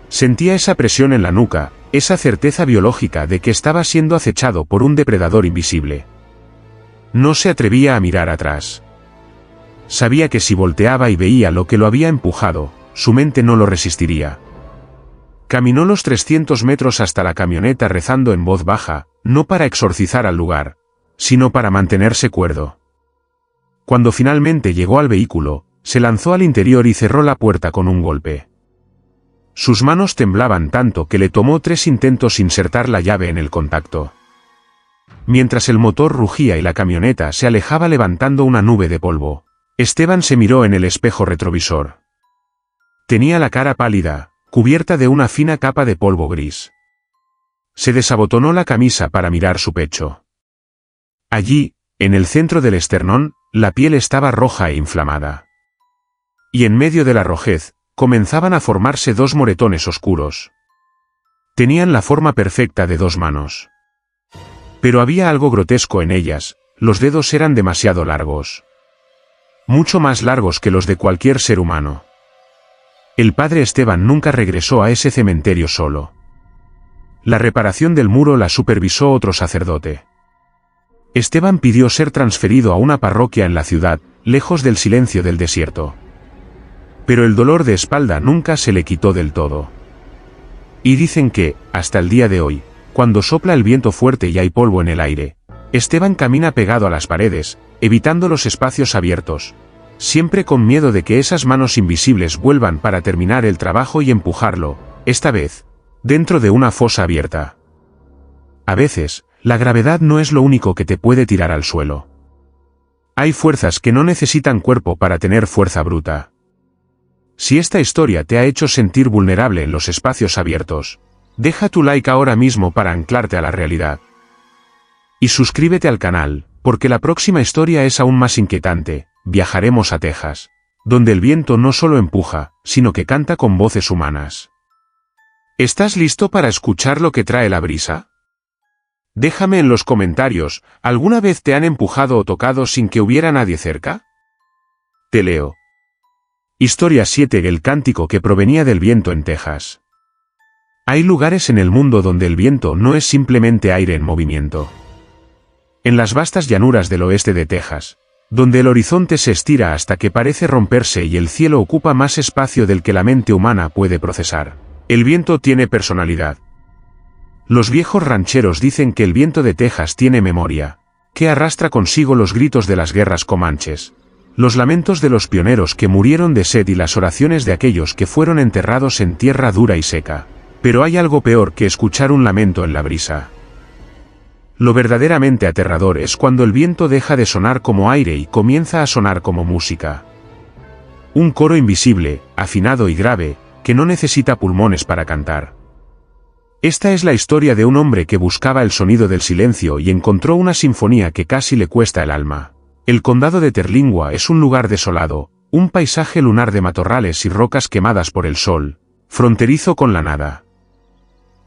S1: Sentía esa presión en la nuca, esa certeza biológica de que estaba siendo acechado por un depredador invisible. No se atrevía a mirar atrás. Sabía que si volteaba y veía lo que lo había empujado, su mente no lo resistiría. Caminó los 300 metros hasta la camioneta rezando en voz baja, no para exorcizar al lugar, sino para mantenerse cuerdo. Cuando finalmente llegó al vehículo, se lanzó al interior y cerró la puerta con un golpe. Sus manos temblaban tanto que le tomó 3 intentos insertar la llave en el contacto. Mientras el motor rugía y la camioneta se alejaba levantando una nube de polvo, Esteban se miró en el espejo retrovisor. Tenía la cara pálida, cubierta de una fina capa de polvo gris. Se desabotonó la camisa para mirar su pecho. Allí, en el centro del esternón, la piel estaba roja e inflamada. Y en medio de la rojez, comenzaban a formarse 2 moretones oscuros. Tenían la forma perfecta de 2 manos. Pero había algo grotesco en ellas, los dedos eran demasiado largos. Mucho más largos que los de cualquier ser humano. El padre Esteban nunca regresó a ese cementerio solo. La reparación del muro la supervisó otro sacerdote. Esteban pidió ser transferido a una parroquia en la ciudad, lejos del silencio del desierto. Pero el dolor de espalda nunca se le quitó del todo. Y dicen que, hasta el día de hoy, cuando sopla el viento fuerte y hay polvo en el aire, Esteban camina pegado a las paredes, evitando los espacios abiertos, siempre con miedo de que esas manos invisibles vuelvan para terminar el trabajo y empujarlo, esta vez, dentro de una fosa abierta. A veces, la gravedad no es lo único que te puede tirar al suelo. Hay fuerzas que no necesitan cuerpo para tener fuerza bruta. Si esta historia te ha hecho sentir vulnerable en los espacios abiertos, deja tu like ahora mismo para anclarte a la realidad. Y suscríbete al canal, porque la próxima historia es aún más inquietante. Viajaremos a Texas, donde el viento no solo empuja, sino que canta con voces humanas. ¿Estás listo para escuchar lo que trae la brisa? Déjame en los comentarios, ¿alguna vez te han empujado o tocado sin que hubiera nadie cerca? Te leo. Historia 7. El cántico que provenía del viento en Texas. Hay lugares en el mundo donde el viento no es simplemente aire en movimiento. En las vastas llanuras del oeste de Texas, donde el horizonte se estira hasta que parece romperse y el cielo ocupa más espacio del que la mente humana puede procesar, el viento tiene personalidad. Los viejos rancheros dicen que el viento de Texas tiene memoria, que arrastra consigo los gritos de las guerras comanches, los lamentos de los pioneros que murieron de sed y las oraciones de aquellos que fueron enterrados en tierra dura y seca. Pero hay algo peor que escuchar un lamento en la brisa. Lo verdaderamente aterrador es cuando el viento deja de sonar como aire y comienza a sonar como música. Un coro invisible, afinado y grave, que no necesita pulmones para cantar. Esta es la historia de un hombre que buscaba el sonido del silencio y encontró una sinfonía que casi le cuesta el alma. El condado de Terlingua es un lugar desolado, un paisaje lunar de matorrales y rocas quemadas por el sol, fronterizo con la nada.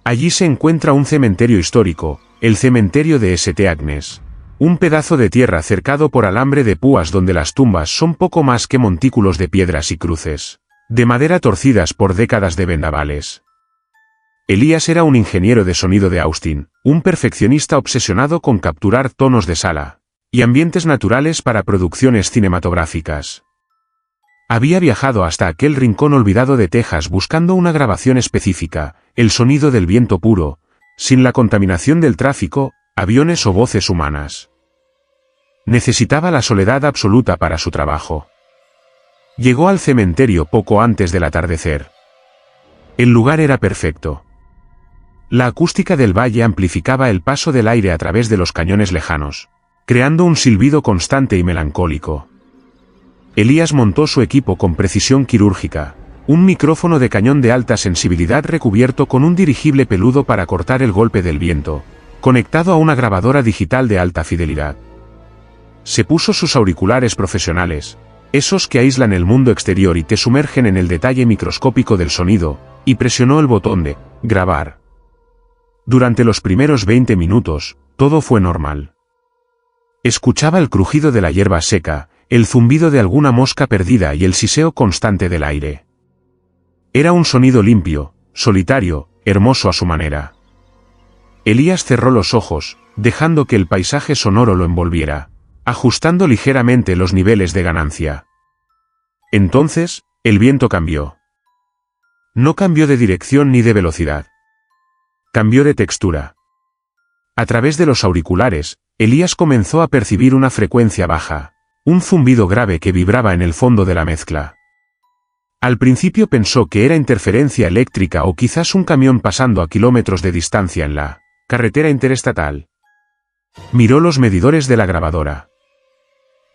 S1: Allí se encuentra un cementerio histórico, el cementerio de St. Agnes. Un pedazo de tierra cercado por alambre de púas donde las tumbas son poco más que montículos de piedras y cruces, de madera torcidas por décadas de vendavales. Elías era un ingeniero de sonido de Austin, un perfeccionista obsesionado con capturar tonos de sala y ambientes naturales para producciones cinematográficas. Había viajado hasta aquel rincón olvidado de Texas buscando una grabación específica, el sonido del viento puro, sin la contaminación del tráfico, aviones o voces humanas. Necesitaba la soledad absoluta para su trabajo. Llegó al cementerio poco antes del atardecer. El lugar era perfecto. La acústica del valle amplificaba el paso del aire a través de los cañones lejanos, creando un silbido constante y melancólico. Elías montó su equipo con precisión quirúrgica, un micrófono de cañón de alta sensibilidad recubierto con un dirigible peludo para cortar el golpe del viento, conectado a una grabadora digital de alta fidelidad. Se puso sus auriculares profesionales, esos que aíslan el mundo exterior y te sumergen en el detalle microscópico del sonido, y presionó el botón de grabar. Durante los primeros 20 minutos, todo fue normal. Escuchaba el crujido de la hierba seca, el zumbido de alguna mosca perdida y el siseo constante del aire. Era un sonido limpio, solitario, hermoso a su manera. Elías cerró los ojos, dejando que el paisaje sonoro lo envolviera, ajustando ligeramente los niveles de ganancia. Entonces, el viento cambió. No cambió de dirección ni de velocidad. Cambió de textura. A través de los auriculares, Elías comenzó a percibir una frecuencia baja, un zumbido grave que vibraba en el fondo de la mezcla. Al principio pensó que era interferencia eléctrica o quizás un camión pasando a kilómetros de distancia en la carretera interestatal. Miró los medidores de la grabadora.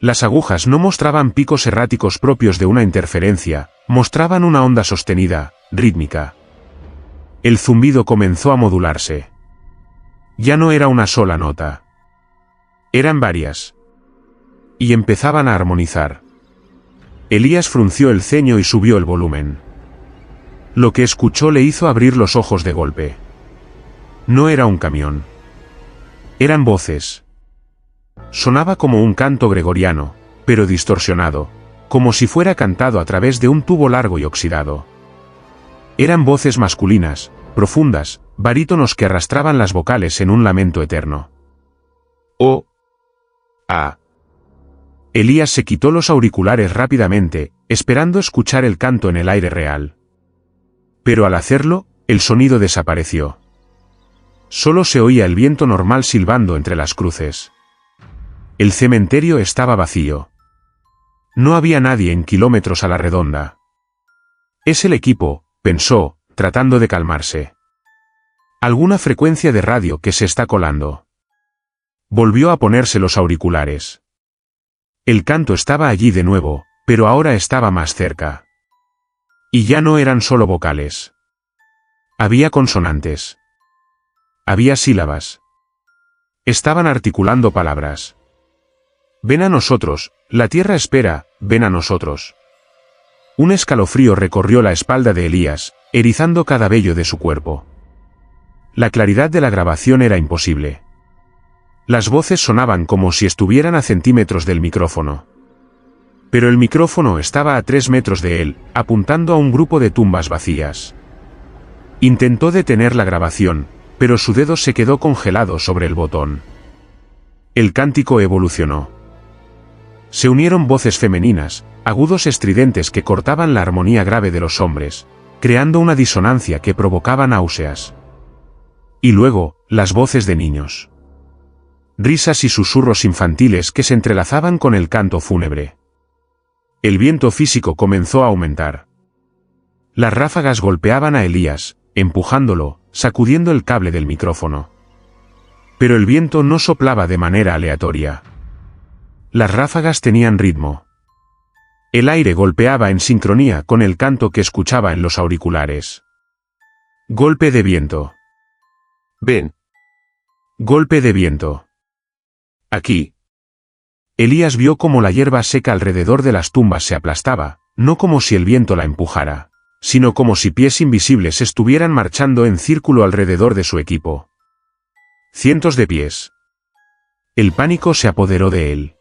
S1: Las agujas no mostraban picos erráticos propios de una interferencia, mostraban una onda sostenida, rítmica. El zumbido comenzó a modularse. Ya no era una sola nota. Eran varias. Y empezaban a armonizar. Elías frunció el ceño y subió el volumen. Lo que escuchó le hizo abrir los ojos de golpe. No era un camión. Eran voces. Sonaba como un canto gregoriano, pero distorsionado, como si fuera cantado a través de un tubo largo y oxidado. Eran voces masculinas, profundas, barítonos que arrastraban las vocales en un lamento eterno. Oh. Ah. Elías se quitó los auriculares rápidamente, esperando escuchar el canto en el aire real. Pero al hacerlo, el sonido desapareció. Solo se oía el viento normal silbando entre las cruces. El cementerio estaba vacío. No había nadie en kilómetros a la redonda. Es el equipo, pensó, tratando de calmarse. Alguna frecuencia de radio que se está colando. Volvió a ponerse los auriculares. El canto estaba allí de nuevo, pero ahora estaba más cerca. Y ya no eran solo vocales. Había consonantes. Había sílabas. Estaban articulando palabras. Ven a nosotros, la tierra espera, ven a nosotros. Un escalofrío recorrió la espalda de Elías, erizando cada vello de su cuerpo. La claridad de la grabación era imposible. Las voces sonaban como si estuvieran a centímetros del micrófono. Pero el micrófono estaba a 3 metros de él, apuntando a un grupo de tumbas vacías. Intentó detener la grabación, pero su dedo se quedó congelado sobre el botón. El cántico evolucionó. Se unieron voces femeninas, agudos estridentes que cortaban la armonía grave de los hombres, creando una disonancia que provocaba náuseas. Y luego, las voces de niños. Risas y susurros infantiles que se entrelazaban con el canto fúnebre. El viento físico comenzó a aumentar. Las ráfagas golpeaban a Elías, empujándolo, sacudiendo el cable del micrófono. Pero el viento no soplaba de manera aleatoria. Las ráfagas tenían ritmo. El aire golpeaba en sincronía con el canto que escuchaba en los auriculares. Golpe de viento. Ven. Golpe de viento. Aquí. Elías vio cómo la hierba seca alrededor de las tumbas se aplastaba, no como si el viento la empujara, sino como si pies invisibles estuvieran marchando en círculo alrededor de su equipo. Cientos de pies. El pánico se apoderó de él.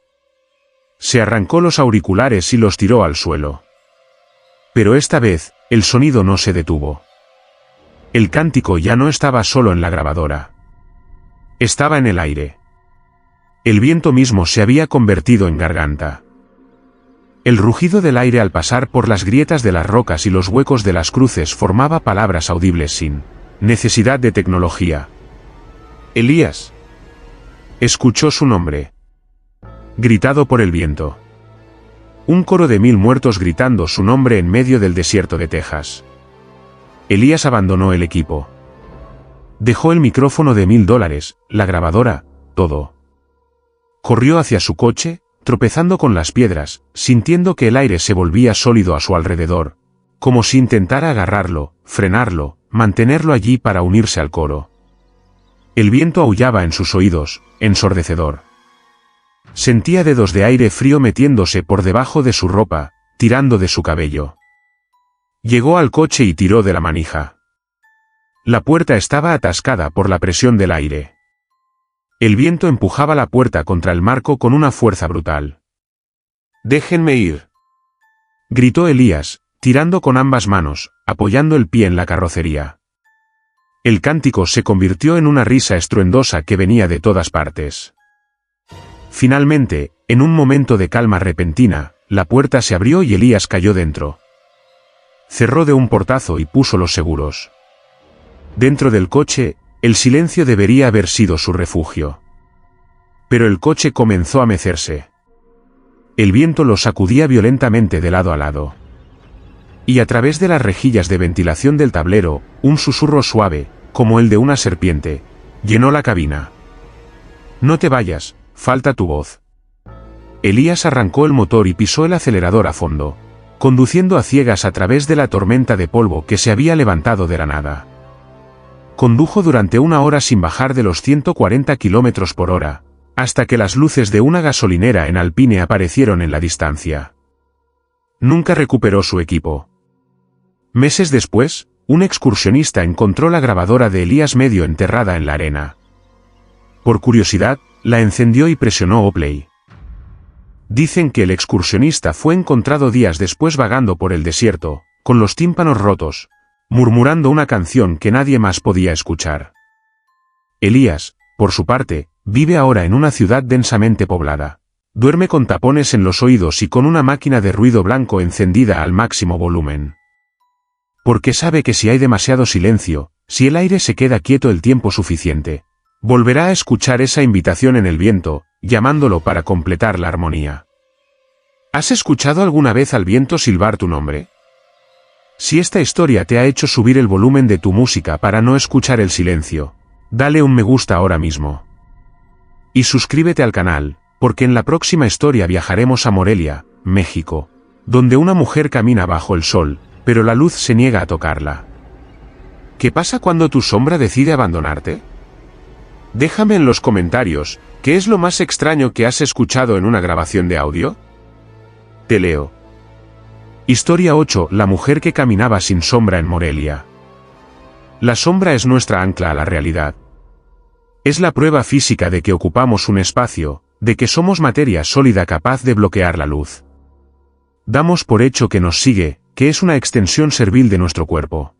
S1: Se arrancó los auriculares y los tiró al suelo. Pero esta vez, el sonido no se detuvo. El cántico ya no estaba solo en la grabadora. Estaba en el aire. El viento mismo se había convertido en garganta. El rugido del aire al pasar por las grietas de las rocas y los huecos de las cruces formaba palabras audibles sin necesidad de tecnología. Elías. Escuchó su nombre. Gritado por el viento. Un coro de 1000 muertos gritando su nombre en medio del desierto de Texas. Elías abandonó el equipo. Dejó el micrófono de $1000, la grabadora, todo. Corrió hacia su coche, tropezando con las piedras, sintiendo que el aire se volvía sólido a su alrededor, como si intentara agarrarlo, frenarlo, mantenerlo allí para unirse al coro. El viento aullaba en sus oídos, ensordecedor. Sentía dedos de aire frío metiéndose por debajo de su ropa, tirando de su cabello. Llegó al coche y tiró de la manija. La puerta estaba atascada por la presión del aire. El viento empujaba la puerta contra el marco con una fuerza brutal. «Déjenme ir», gritó Elías, tirando con ambas manos, apoyando el pie en la carrocería. El cántico se convirtió en una risa estruendosa que venía de todas partes. Finalmente, en un momento de calma repentina, la puerta se abrió y Elías cayó dentro. Cerró de un portazo y puso los seguros. Dentro del coche, el silencio debería haber sido su refugio. Pero el coche comenzó a mecerse. El viento lo sacudía violentamente de lado a lado. Y a través de las rejillas de ventilación del tablero, un susurro suave, como el de una serpiente, llenó la cabina. «No te vayas, falta tu voz». Elías arrancó el motor y pisó el acelerador a fondo, conduciendo a ciegas a través de la tormenta de polvo que se había levantado de la nada. Condujo durante 1 hora sin bajar de los 140 km por hora, hasta que las luces de una gasolinera en Alpine aparecieron en la distancia. Nunca recuperó su equipo. Meses después, un excursionista encontró la grabadora de Elías medio enterrada en la arena. Por curiosidad, la encendió y presionó play. Dicen que el excursionista fue encontrado días después vagando por el desierto, con los tímpanos rotos, murmurando una canción que nadie más podía escuchar. Elías, por su parte, vive ahora en una ciudad densamente poblada. Duerme con tapones en los oídos y con una máquina de ruido blanco encendida al máximo volumen. Porque sabe que si hay demasiado silencio, si el aire se queda quieto el tiempo suficiente, volverá a escuchar esa invitación en el viento, llamándolo para completar la armonía. ¿Has escuchado alguna vez al viento silbar tu nombre? Si esta historia te ha hecho subir el volumen de tu música para no escuchar el silencio, dale un me gusta ahora mismo. Y suscríbete al canal, porque en la próxima historia viajaremos a Morelia, México, donde una mujer camina bajo el sol, pero la luz se niega a tocarla. ¿Qué pasa cuando tu sombra decide abandonarte? Déjame en los comentarios, ¿qué es lo más extraño que has escuchado en una grabación de audio? Te leo. Historia 8. La mujer que caminaba sin sombra en Morelia. La sombra es nuestra ancla a la realidad. Es la prueba física de que ocupamos un espacio, de que somos materia sólida capaz de bloquear la luz. Damos por hecho que nos sigue, que es una extensión servil de nuestro cuerpo.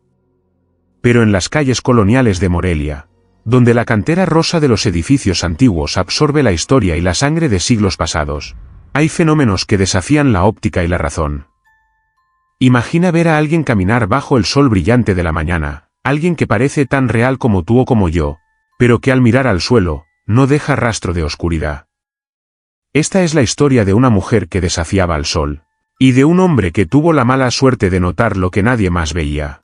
S1: Pero en las calles coloniales de Morelia, donde la cantera rosa de los edificios antiguos absorbe la historia y la sangre de siglos pasados, hay fenómenos que desafían la óptica y la razón. Imagina ver a alguien caminar bajo el sol brillante de la mañana, alguien que parece tan real como tú o como yo, pero que al mirar al suelo, no deja rastro de oscuridad. Esta es la historia de una mujer que desafiaba al sol, y de un hombre que tuvo la mala suerte de notar lo que nadie más veía.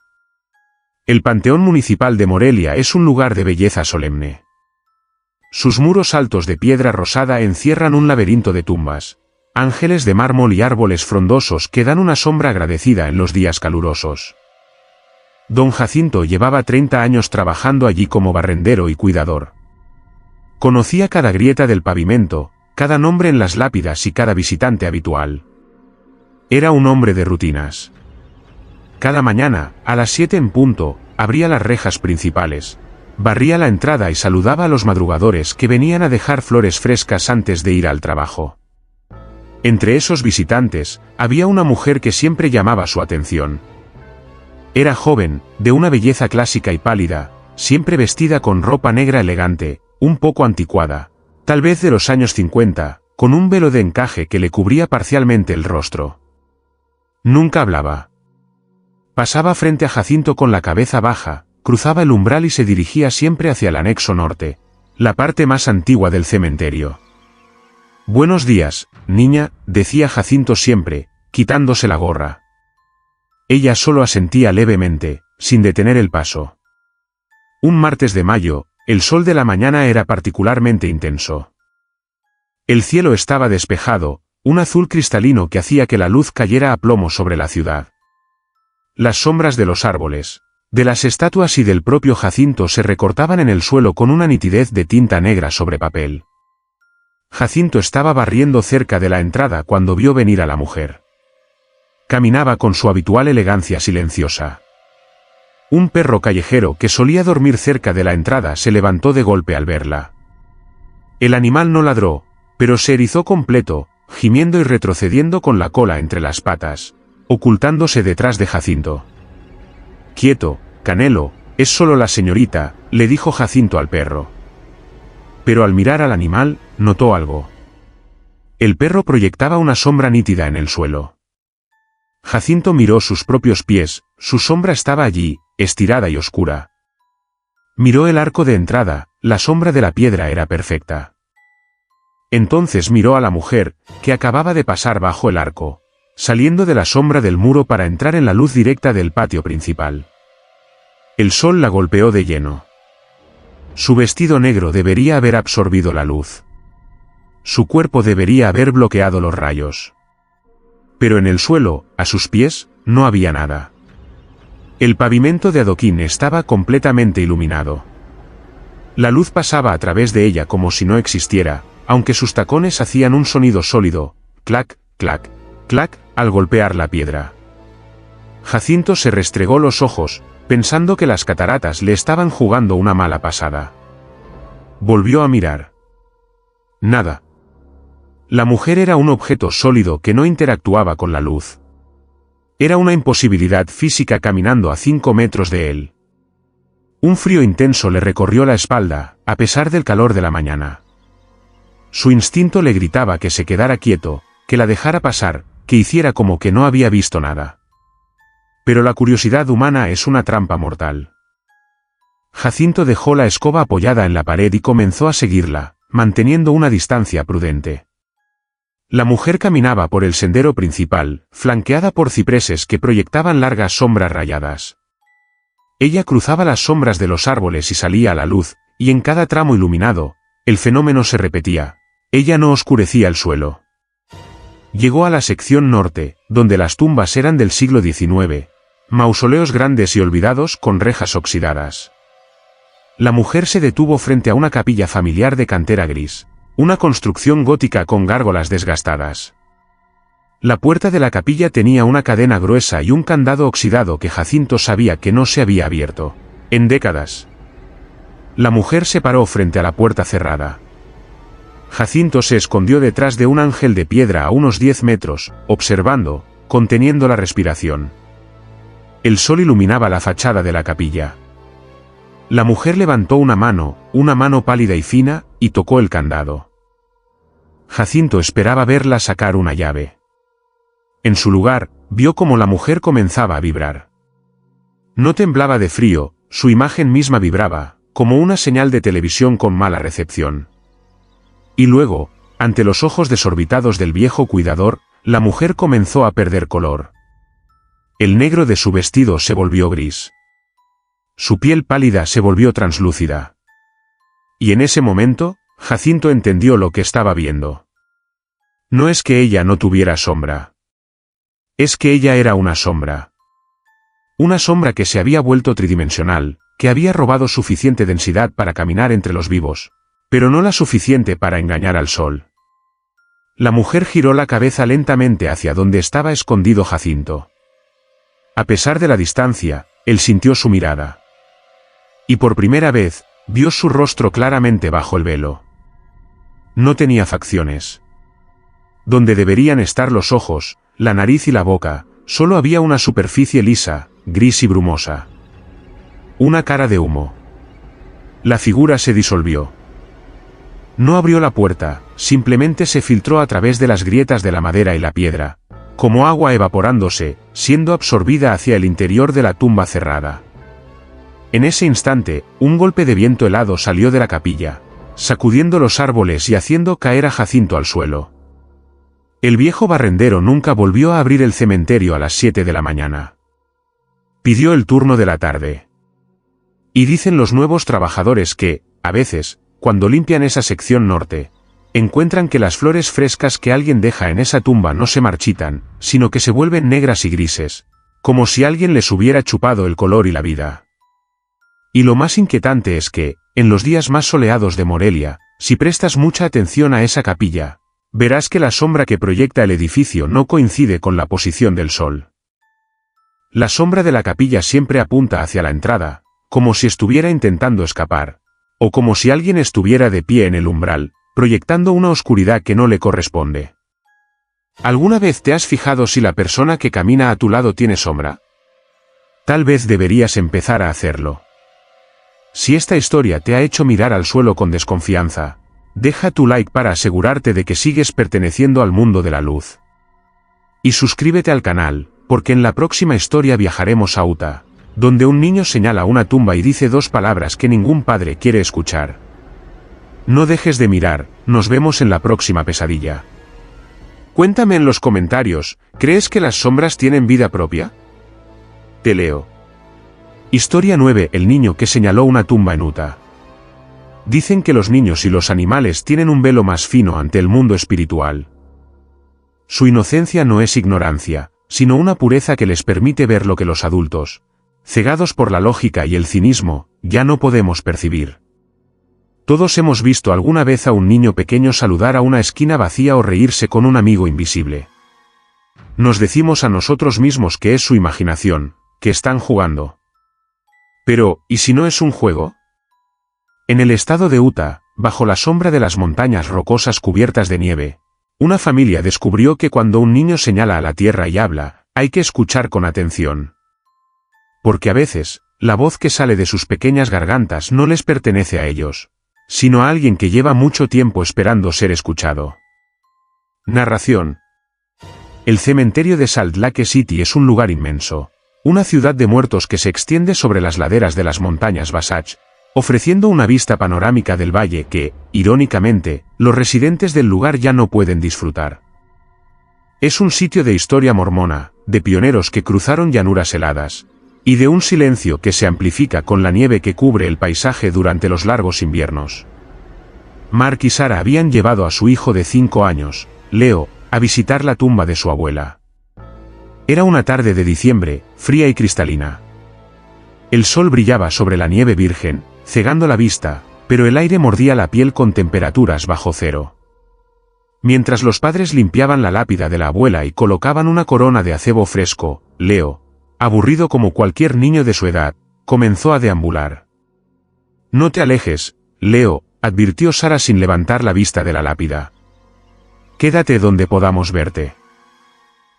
S1: El Panteón Municipal de Morelia es un lugar de belleza solemne. Sus muros altos de piedra rosada encierran un laberinto de tumbas, ángeles de mármol y árboles frondosos que dan una sombra agradecida en los días calurosos. Don Jacinto llevaba 30 años trabajando allí como barrendero y cuidador. Conocía cada grieta del pavimento, cada nombre en las lápidas y cada visitante habitual. Era un hombre de rutinas. Cada mañana, a las 7 en punto, abría las rejas principales, barría la entrada y saludaba a los madrugadores que venían a dejar flores frescas antes de ir al trabajo. Entre esos visitantes, había una mujer que siempre llamaba su atención. Era joven, de una belleza clásica y pálida, siempre vestida con ropa negra elegante, un poco anticuada, tal vez de los años 50, con un velo de encaje que le cubría parcialmente el rostro. Nunca hablaba. Pasaba frente a Jacinto con la cabeza baja, cruzaba el umbral y se dirigía siempre hacia el anexo norte, la parte más antigua del cementerio. «Buenos días, niña», decía Jacinto siempre, quitándose la gorra. Ella solo asentía levemente, sin detener el paso. Un martes de mayo, el sol de la mañana era particularmente intenso. El cielo estaba despejado, un azul cristalino que hacía que la luz cayera a plomo sobre la ciudad. Las sombras de los árboles, de las estatuas y del propio Jacinto se recortaban en el suelo con una nitidez de tinta negra sobre papel. Jacinto estaba barriendo cerca de la entrada cuando vio venir a la mujer. Caminaba con su habitual elegancia silenciosa. Un perro callejero que solía dormir cerca de la entrada se levantó de golpe al verla. El animal no ladró, pero se erizó completo, gimiendo y retrocediendo con la cola entre las patas, ocultándose detrás de Jacinto. «Quieto, Canelo, es solo la señorita», le dijo Jacinto al perro. Pero al mirar al animal, notó algo. El perro proyectaba una sombra nítida en el suelo. Jacinto miró sus propios pies, su sombra estaba allí, estirada y oscura. Miró el arco de entrada, la sombra de la piedra era perfecta. Entonces miró a la mujer, que acababa de pasar bajo el arco. saliendo de la sombra del muro para entrar en la luz directa del patio principal. El sol la golpeó de lleno. Su vestido negro debería haber absorbido la luz. Su cuerpo debería haber bloqueado los rayos. Pero en el suelo, a sus pies, no había nada. El pavimento de adoquín estaba completamente iluminado. La luz pasaba a través de ella como si no existiera, aunque sus tacones hacían un sonido sólido, clac, clac, clac, al golpear la piedra. Jacinto se restregó los ojos, pensando que las cataratas le estaban jugando una mala pasada. Volvió a mirar. Nada. La mujer era un objeto sólido que no interactuaba con la luz. Era una imposibilidad física caminando a 5 metros de él. Un frío intenso le recorrió la espalda, a pesar del calor de la mañana. Su instinto le gritaba que se quedara quieto, que la dejara pasar, que hiciera como que no había visto nada. Pero la curiosidad humana es una trampa mortal. Jacinto dejó la escoba apoyada en la pared y comenzó a seguirla, manteniendo una distancia prudente. La mujer caminaba por el sendero principal, flanqueada por cipreses que proyectaban largas sombras rayadas. Ella cruzaba las sombras de los árboles y salía a la luz, y en cada tramo iluminado, el fenómeno se repetía. Ella no oscurecía el suelo. Llegó a la sección norte, donde las tumbas eran del siglo XIX, mausoleos grandes y olvidados con rejas oxidadas. La mujer se detuvo frente a una capilla familiar de cantera gris, una construcción gótica con gárgolas desgastadas. La puerta de la capilla tenía una cadena gruesa y un candado oxidado que Jacinto sabía que no se había abierto en décadas. La mujer se paró frente a la puerta cerrada. Jacinto se escondió detrás de un ángel de piedra a unos 10 metros, observando, conteniendo la respiración. El sol iluminaba la fachada de la capilla. La mujer levantó una mano pálida y fina, y tocó el candado. Jacinto esperaba verla sacar una llave. En su lugar, vio cómo la mujer comenzaba a vibrar. No temblaba de frío, su imagen misma vibraba, como una señal de televisión con mala recepción. Y luego, ante los ojos desorbitados del viejo cuidador, la mujer comenzó a perder color. El negro de su vestido se volvió gris. Su piel pálida se volvió translúcida. Y en ese momento, Jacinto entendió lo que estaba viendo. No es que ella no tuviera sombra. Es que ella era una sombra. Una sombra que se había vuelto tridimensional, que había robado suficiente densidad para caminar entre los vivos, pero no la suficiente para engañar al sol. La mujer giró la cabeza lentamente hacia donde estaba escondido Jacinto. A pesar de la distancia, él sintió su mirada. Y por primera vez, vio su rostro claramente bajo el velo. No tenía facciones. Donde deberían estar los ojos, la nariz y la boca, solo había una superficie lisa, gris y brumosa. Una cara de humo. La figura se disolvió. No abrió la puerta, simplemente se filtró a través de las grietas de la madera y la piedra, como agua evaporándose, siendo absorbida hacia el interior de la tumba cerrada. En ese instante, un golpe de viento helado salió de la capilla, sacudiendo los árboles y haciendo caer a Jacinto al suelo. El viejo barrendero nunca volvió a abrir el cementerio a las 7 de la mañana. Pidió el turno de la tarde. Y dicen los nuevos trabajadores que, a veces, cuando limpian esa sección norte, encuentran que las flores frescas que alguien deja en esa tumba no se marchitan, sino que se vuelven negras y grises, como si alguien les hubiera chupado el color y la vida. Y lo más inquietante es que, en los días más soleados de Morelia, si prestas mucha atención a esa capilla, verás que la sombra que proyecta el edificio no coincide con la posición del sol. La sombra de la capilla siempre apunta hacia la entrada, como si estuviera intentando escapar, o como si alguien estuviera de pie en el umbral, proyectando una oscuridad que no le corresponde. ¿Alguna vez te has fijado si la persona que camina a tu lado tiene sombra? Tal vez deberías empezar a hacerlo. Si esta historia te ha hecho mirar al suelo con desconfianza, deja tu like para asegurarte de que sigues perteneciendo al mundo de la luz. Y suscríbete al canal, porque en la próxima historia viajaremos a Utah, donde un niño señala una tumba y dice 2 palabras que ningún padre quiere escuchar. No dejes de mirar, nos vemos en la próxima pesadilla. Cuéntame en los comentarios, ¿crees que las sombras tienen vida propia? Te leo. Historia 9. El niño que señaló una tumba en Utah. Dicen que los niños y los animales tienen un velo más fino ante el mundo espiritual. Su inocencia no es ignorancia, sino una pureza que les permite ver lo que los adultos, cegados por la lógica y el cinismo, ya no podemos percibir. Todos hemos visto alguna vez a un niño pequeño saludar a una esquina vacía o reírse con un amigo invisible. Nos decimos a nosotros mismos que es su imaginación, que están jugando. Pero, ¿y si no es un juego? En el estado de Utah, bajo la sombra de las montañas rocosas cubiertas de nieve, una familia descubrió que cuando un niño señala a la tierra y habla, hay que escuchar con atención. Porque a veces, la voz que sale de sus pequeñas gargantas no les pertenece a ellos, sino a alguien que lleva mucho tiempo esperando ser escuchado. Narración. El cementerio de Salt Lake City es un lugar inmenso, una ciudad de muertos que se extiende sobre las laderas de las montañas Wasatch, ofreciendo una vista panorámica del valle que, irónicamente, los residentes del lugar ya no pueden disfrutar. Es un sitio de historia mormona, de pioneros que cruzaron llanuras heladas, y de un silencio que se amplifica con la nieve que cubre el paisaje durante los largos inviernos. Mark y Sarah habían llevado a su hijo de 5 años, Leo, a visitar la tumba de su abuela. Era una tarde de diciembre, fría y cristalina. El sol brillaba sobre la nieve virgen, cegando la vista, pero el aire mordía la piel con temperaturas bajo cero. Mientras los padres limpiaban la lápida de la abuela y colocaban una corona de acebo fresco, Leo, aburrido como cualquier niño de su edad, comenzó a deambular. No te alejes, Leo, advirtió Sarah sin levantar la vista de la lápida. Quédate donde podamos verte.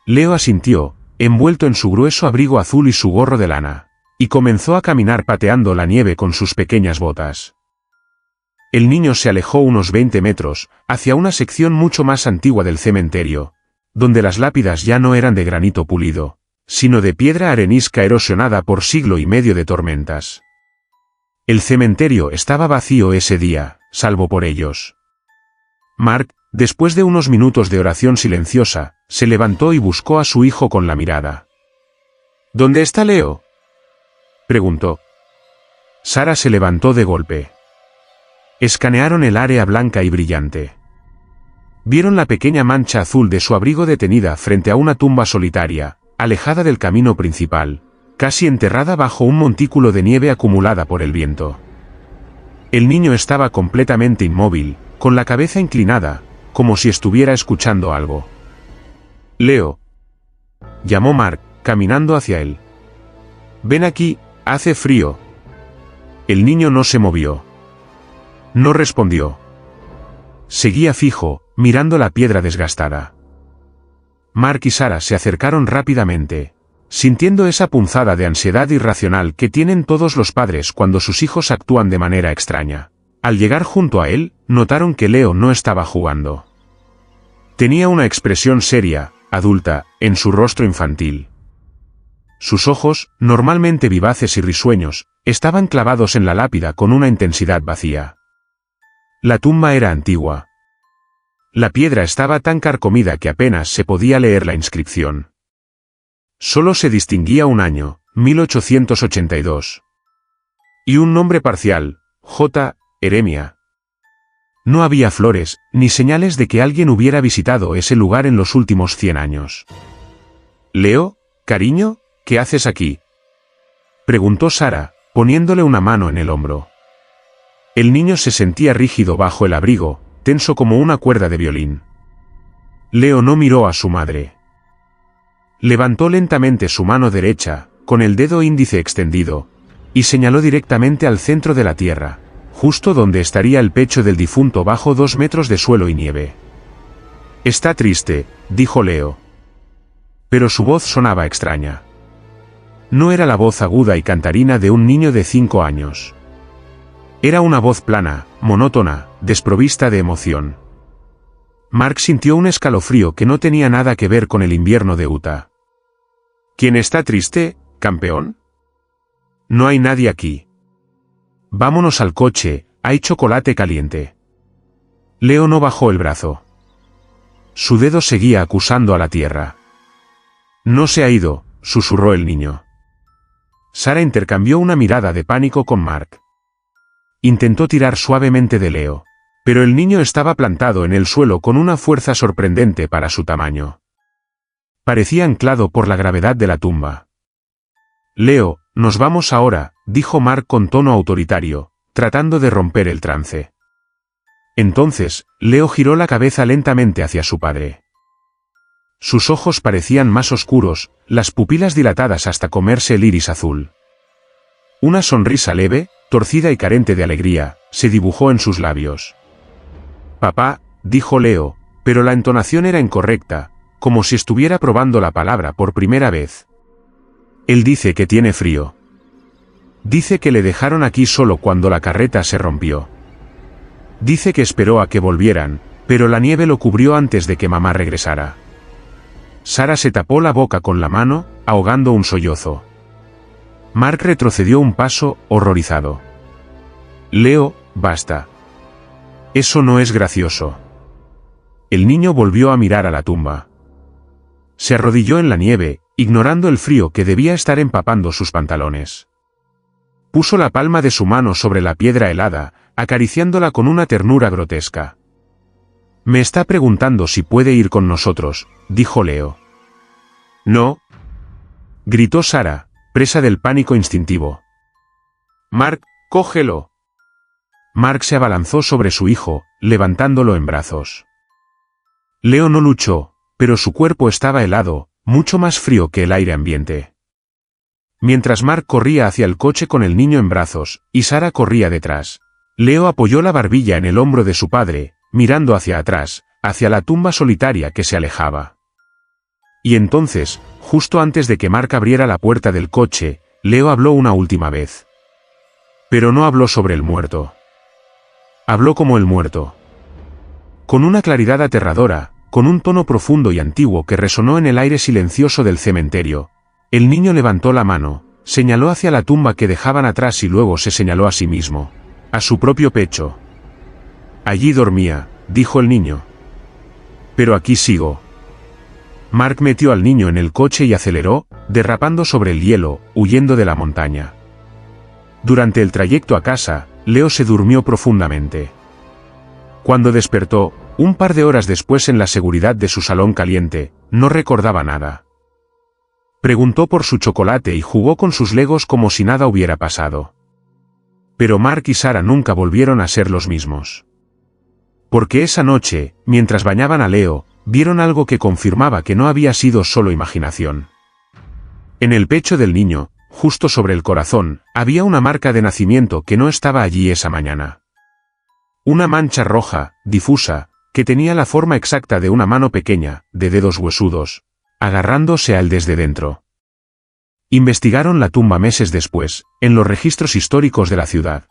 S1: Leo asintió, envuelto en su grueso abrigo azul y su gorro de lana, y comenzó a caminar pateando la nieve con sus pequeñas botas. El niño se alejó unos 20 metros, hacia una sección mucho más antigua del cementerio, donde las lápidas ya no eran de granito pulido, sino de piedra arenisca erosionada por siglo y medio de tormentas. El cementerio estaba vacío ese día, salvo por ellos. Mark, después de unos minutos de oración silenciosa, se levantó y buscó a su hijo con la mirada. ¿Dónde está Leo?, preguntó. Sarah se levantó de golpe. Escanearon el área blanca y brillante. Vieron la pequeña mancha azul de su abrigo detenida frente a una tumba solitaria, alejada del camino principal, casi enterrada bajo un montículo de nieve acumulada por el viento. El niño estaba completamente inmóvil, con la cabeza inclinada, como si estuviera escuchando algo. Leo, llamó Mark, caminando hacia él. Ven aquí, hace frío. El niño no se movió. No respondió. Seguía fijo, mirando la piedra desgastada. Mark y Sarah se acercaron rápidamente, sintiendo esa punzada de ansiedad irracional que tienen todos los padres cuando sus hijos actúan de manera extraña. Al llegar junto a él, notaron que Leo no estaba jugando. Tenía una expresión seria, adulta, en su rostro infantil. Sus ojos, normalmente vivaces y risueños, estaban clavados en la lápida con una intensidad vacía. La tumba era antigua. La piedra estaba tan carcomida que apenas se podía leer la inscripción. Solo se distinguía un año, 1882. Y un nombre parcial, J. Eremia. No había flores, ni señales de que alguien hubiera visitado ese lugar en los últimos 100 años. «Leo, cariño, ¿qué haces aquí?», preguntó Sarah, poniéndole una mano en el hombro. El niño se sentía rígido bajo el abrigo, tenso como una cuerda de violín. Leo no miró a su madre. Levantó lentamente su mano derecha, con el dedo índice extendido, y señaló directamente al centro de la tierra, justo donde estaría el pecho del difunto bajo 2 metros de suelo y nieve. «Está triste», dijo Leo. Pero su voz sonaba extraña. No era la voz aguda y cantarina de un niño de 5 años. Era una voz plana, monótona, desprovista de emoción. Mark sintió un escalofrío que no tenía nada que ver con el invierno de Utah. «¿Quién está triste, campeón? No hay nadie aquí. Vámonos al coche, hay chocolate caliente». Leo no bajó el brazo. Su dedo seguía acusando a la tierra. No se ha ido, susurró el niño. Sara intercambió una mirada de pánico con Mark. Intentó tirar suavemente de Leo, pero el niño estaba plantado en el suelo con una fuerza sorprendente para su tamaño. Parecía anclado por la gravedad de la tumba. Leo, nos vamos ahora, dijo Mark con tono autoritario, tratando de romper el trance. Entonces, Leo giró la cabeza lentamente hacia su padre. Sus ojos parecían más oscuros, las pupilas dilatadas hasta comerse el iris azul. Una sonrisa leve, torcida y carente de alegría, se dibujó en sus labios. Papá, dijo Leo, pero la entonación era incorrecta, como si estuviera probando la palabra por primera vez. Él dice que tiene frío. Dice que le dejaron aquí solo cuando la carreta se rompió. Dice que esperó a que volvieran, pero la nieve lo cubrió antes de que mamá regresara. Sara se tapó la boca con la mano, ahogando un sollozo. Mark retrocedió un paso, horrorizado. Leo, basta. Eso no es gracioso. El niño volvió a mirar a la tumba. Se arrodilló en la nieve, ignorando el frío que debía estar empapando sus pantalones. Puso la palma de su mano sobre la piedra helada, acariciándola con una ternura grotesca. Me está preguntando si puede ir con nosotros, dijo Leo. No. Gritó Sara, presa del pánico instintivo. Mark, cógelo. Mark se abalanzó sobre su hijo, levantándolo en brazos. Leo no luchó, pero su cuerpo estaba helado, mucho más frío que el aire ambiente. Mientras Mark corría hacia el coche con el niño en brazos, y Sara corría detrás, Leo apoyó la barbilla en el hombro de su padre, mirando hacia atrás, hacia la tumba solitaria que se alejaba. Y entonces, justo antes de que Mark abriera la puerta del coche, Leo habló una última vez. Pero no habló sobre el muerto. Habló como el muerto. Con una claridad aterradora, con un tono profundo y antiguo que resonó en el aire silencioso del cementerio, el niño levantó la mano, señaló hacia la tumba que dejaban atrás y luego se señaló a sí mismo, a su propio pecho. Allí dormía, dijo el niño. Pero aquí sigo. Mark metió al niño en el coche y aceleró, derrapando sobre el hielo, huyendo de la montaña. Durante el trayecto a casa, Leo se durmió profundamente. Cuando despertó, un par de horas después en la seguridad de su salón caliente, no recordaba nada. Preguntó por su chocolate y jugó con sus legos como si nada hubiera pasado. Pero Mark y Sara nunca volvieron a ser los mismos. Porque esa noche, mientras bañaban a Leo, vieron algo que confirmaba que no había sido solo imaginación. En el pecho del niño, justo sobre el corazón, había una marca de nacimiento que no estaba allí esa mañana. Una mancha roja, difusa, que tenía la forma exacta de una mano pequeña, de dedos huesudos, agarrándose a él desde dentro. Investigaron la tumba meses después, en los registros históricos de la ciudad.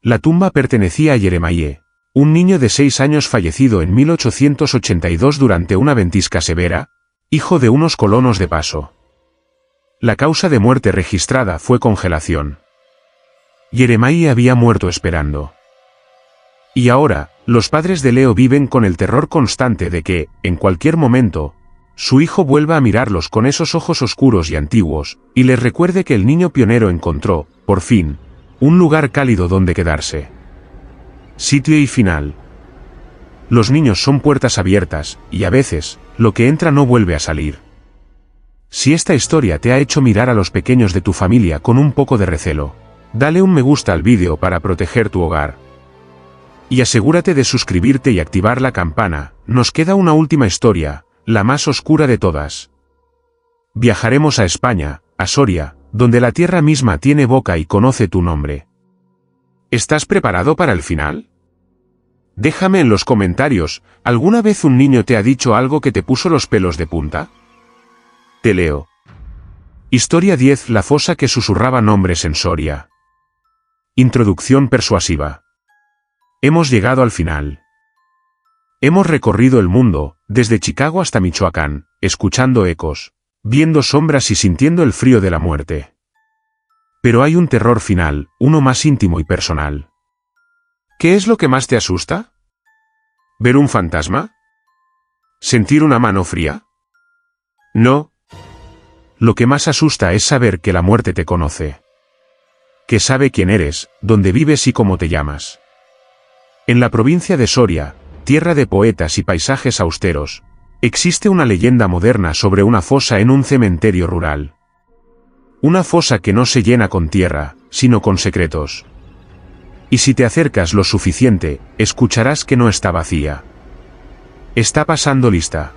S1: La tumba pertenecía a Jeremiah, un niño de 6 años fallecido en 1882 durante una ventisca severa, hijo de unos colonos de paso. La causa de muerte registrada fue congelación. Jeremiah había muerto esperando. Y ahora, los padres de Leo viven con el terror constante de que, en cualquier momento, su hijo vuelva a mirarlos con esos ojos oscuros y antiguos, y les recuerde que el niño pionero encontró, por fin, un lugar cálido donde quedarse. Sitio y final. Los niños son puertas abiertas, y a veces, lo que entra no vuelve a salir. Si esta historia te ha hecho mirar a los pequeños de tu familia con un poco de recelo, dale un me gusta al vídeo para proteger tu hogar. Y asegúrate de suscribirte y activar la campana. Nos queda una última historia, la más oscura de todas. Viajaremos a España, a Soria, donde la tierra misma tiene boca y conoce tu nombre. ¿Estás preparado para el final? Déjame en los comentarios, ¿alguna vez un niño te ha dicho algo que te puso los pelos de punta? Te leo. Historia 10. La fosa que susurraba nombres en Soria. Introducción persuasiva. Hemos llegado al final. Hemos recorrido el mundo, desde Chicago hasta Michoacán, escuchando ecos, viendo sombras y sintiendo el frío de la muerte. Pero hay un terror final, uno más íntimo y personal. ¿Qué es lo que más te asusta? ¿Ver un fantasma? ¿Sentir una mano fría? No. Lo que más asusta es saber que la muerte te conoce. Que sabe quién eres, dónde vives y cómo te llamas. En la provincia de Soria, tierra de poetas y paisajes austeros, existe una leyenda moderna sobre una fosa en un cementerio rural. Una fosa que no se llena con tierra, sino con secretos. Y si te acercas lo suficiente, escucharás que no está vacía. Está pasando lista.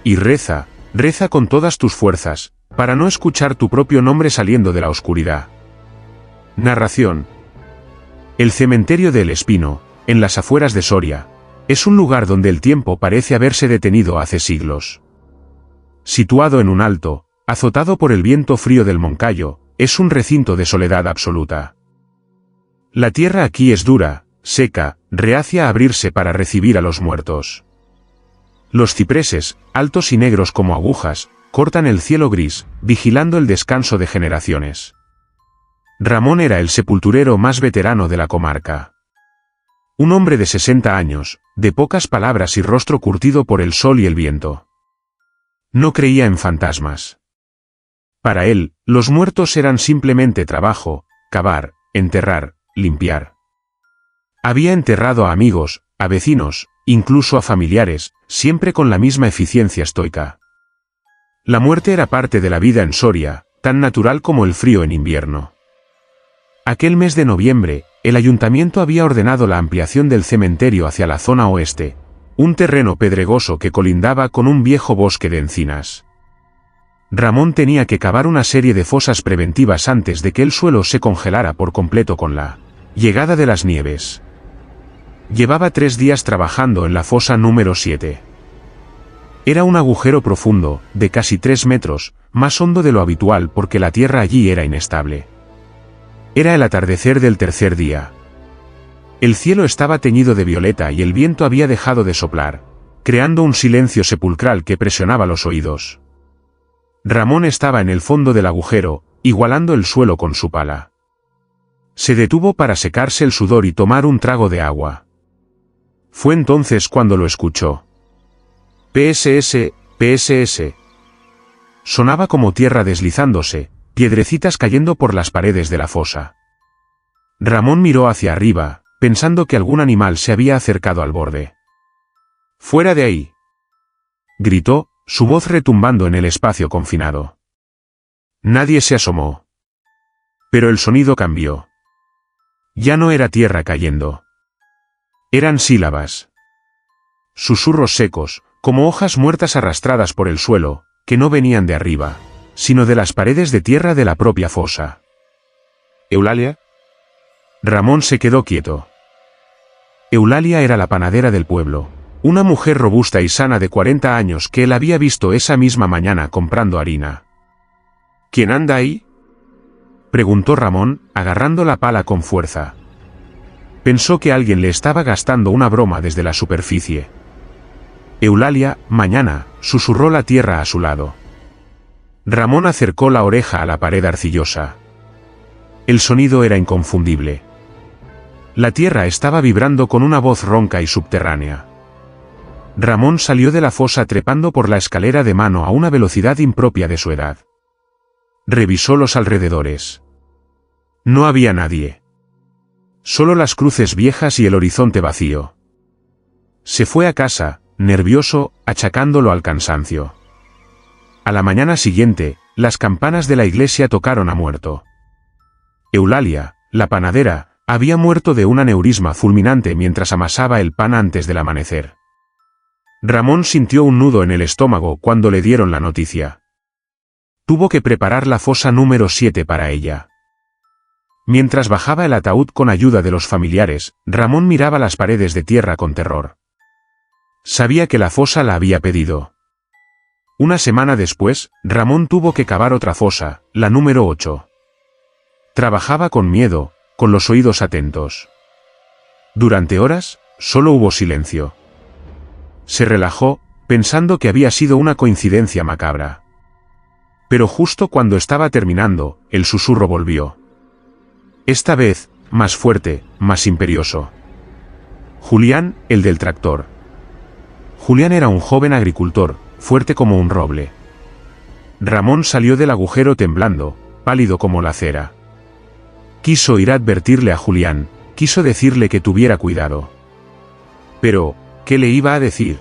S1: Y reza, reza con todas tus fuerzas, para no escuchar tu propio nombre saliendo de la oscuridad. Narración. El cementerio de El Espino, en las afueras de Soria, es un lugar donde el tiempo parece haberse detenido hace siglos. Situado en un alto, azotado por el viento frío del Moncayo, es un recinto de soledad absoluta. La tierra aquí es dura, seca, reacia a abrirse para recibir a los muertos. Los cipreses, altos y negros como agujas, cortan el cielo gris, vigilando el descanso de generaciones. Ramón era el sepulturero más veterano de la comarca. Un hombre de 60 años, de pocas palabras y rostro curtido por el sol y el viento. No creía en fantasmas. Para él, los muertos eran simplemente trabajo, cavar, enterrar, limpiar. Había enterrado a amigos, a vecinos, incluso a familiares, siempre con la misma eficiencia estoica. La muerte era parte de la vida en Soria, tan natural como el frío en invierno. Aquel mes de noviembre, el ayuntamiento había ordenado la ampliación del cementerio hacia la zona oeste, un terreno pedregoso que colindaba con un viejo bosque de encinas. Ramón tenía que cavar una serie de fosas preventivas antes de que el suelo se congelara por completo con la llegada de las nieves. Llevaba 3 días trabajando en la fosa número 7. Era un agujero profundo, de casi 3 metros, más hondo de lo habitual porque la tierra allí era inestable. Era el atardecer del tercer día. El cielo estaba teñido de violeta y el viento había dejado de soplar, creando un silencio sepulcral que presionaba los oídos. Ramón estaba en el fondo del agujero, igualando el suelo con su pala. Se detuvo para secarse el sudor y tomar un trago de agua. Fue entonces cuando lo escuchó. PSS, PSS. Sonaba como tierra deslizándose, piedrecitas cayendo por las paredes de la fosa. Ramón miró hacia arriba, pensando que algún animal se había acercado al borde. ¡Fuera de ahí!, gritó, su voz retumbando en el espacio confinado. Nadie se asomó. Pero el sonido cambió. Ya no era tierra cayendo. Eran sílabas. Susurros secos, como hojas muertas arrastradas por el suelo, que no venían de arriba, sino de las paredes de tierra de la propia fosa. ¿Eulalia? Ramón se quedó quieto. Eulalia era la panadera del pueblo, una mujer robusta y sana de 40 años que él había visto esa misma mañana comprando harina. ¿Quién anda ahí?, preguntó Ramón, agarrando la pala con fuerza. Pensó que alguien le estaba gastando una broma desde la superficie. Eulalia, mañana, susurró la tierra a su lado. Ramón acercó la oreja a la pared arcillosa. El sonido era inconfundible. La tierra estaba vibrando con una voz ronca y subterránea. Ramón salió de la fosa trepando por la escalera de mano a una velocidad impropia de su edad. Revisó los alrededores. No había nadie. Solo las cruces viejas y el horizonte vacío. Se fue a casa, nervioso, achacándolo al cansancio. A la mañana siguiente, las campanas de la iglesia tocaron a muerto. Eulalia, la panadera, había muerto de un aneurisma fulminante mientras amasaba el pan antes del amanecer. Ramón sintió un nudo en el estómago cuando le dieron la noticia. Tuvo que preparar la fosa número 7 para ella. Mientras bajaba el ataúd con ayuda de los familiares, Ramón miraba las paredes de tierra con terror. Sabía que la fosa la había pedido. Una semana después, Ramón tuvo que cavar otra fosa, la número 8. Trabajaba con miedo, con los oídos atentos. Durante horas, solo hubo silencio. Se relajó, pensando que había sido una coincidencia macabra. Pero justo cuando estaba terminando, el susurro volvió. Esta vez, más fuerte, más imperioso. Julián, el del tractor. Julián era un joven agricultor, fuerte como un roble. Ramón salió del agujero temblando, pálido como la cera. Quiso ir a advertirle a Julián, quiso decirle que tuviera cuidado. Pero, ¿qué le iba a decir?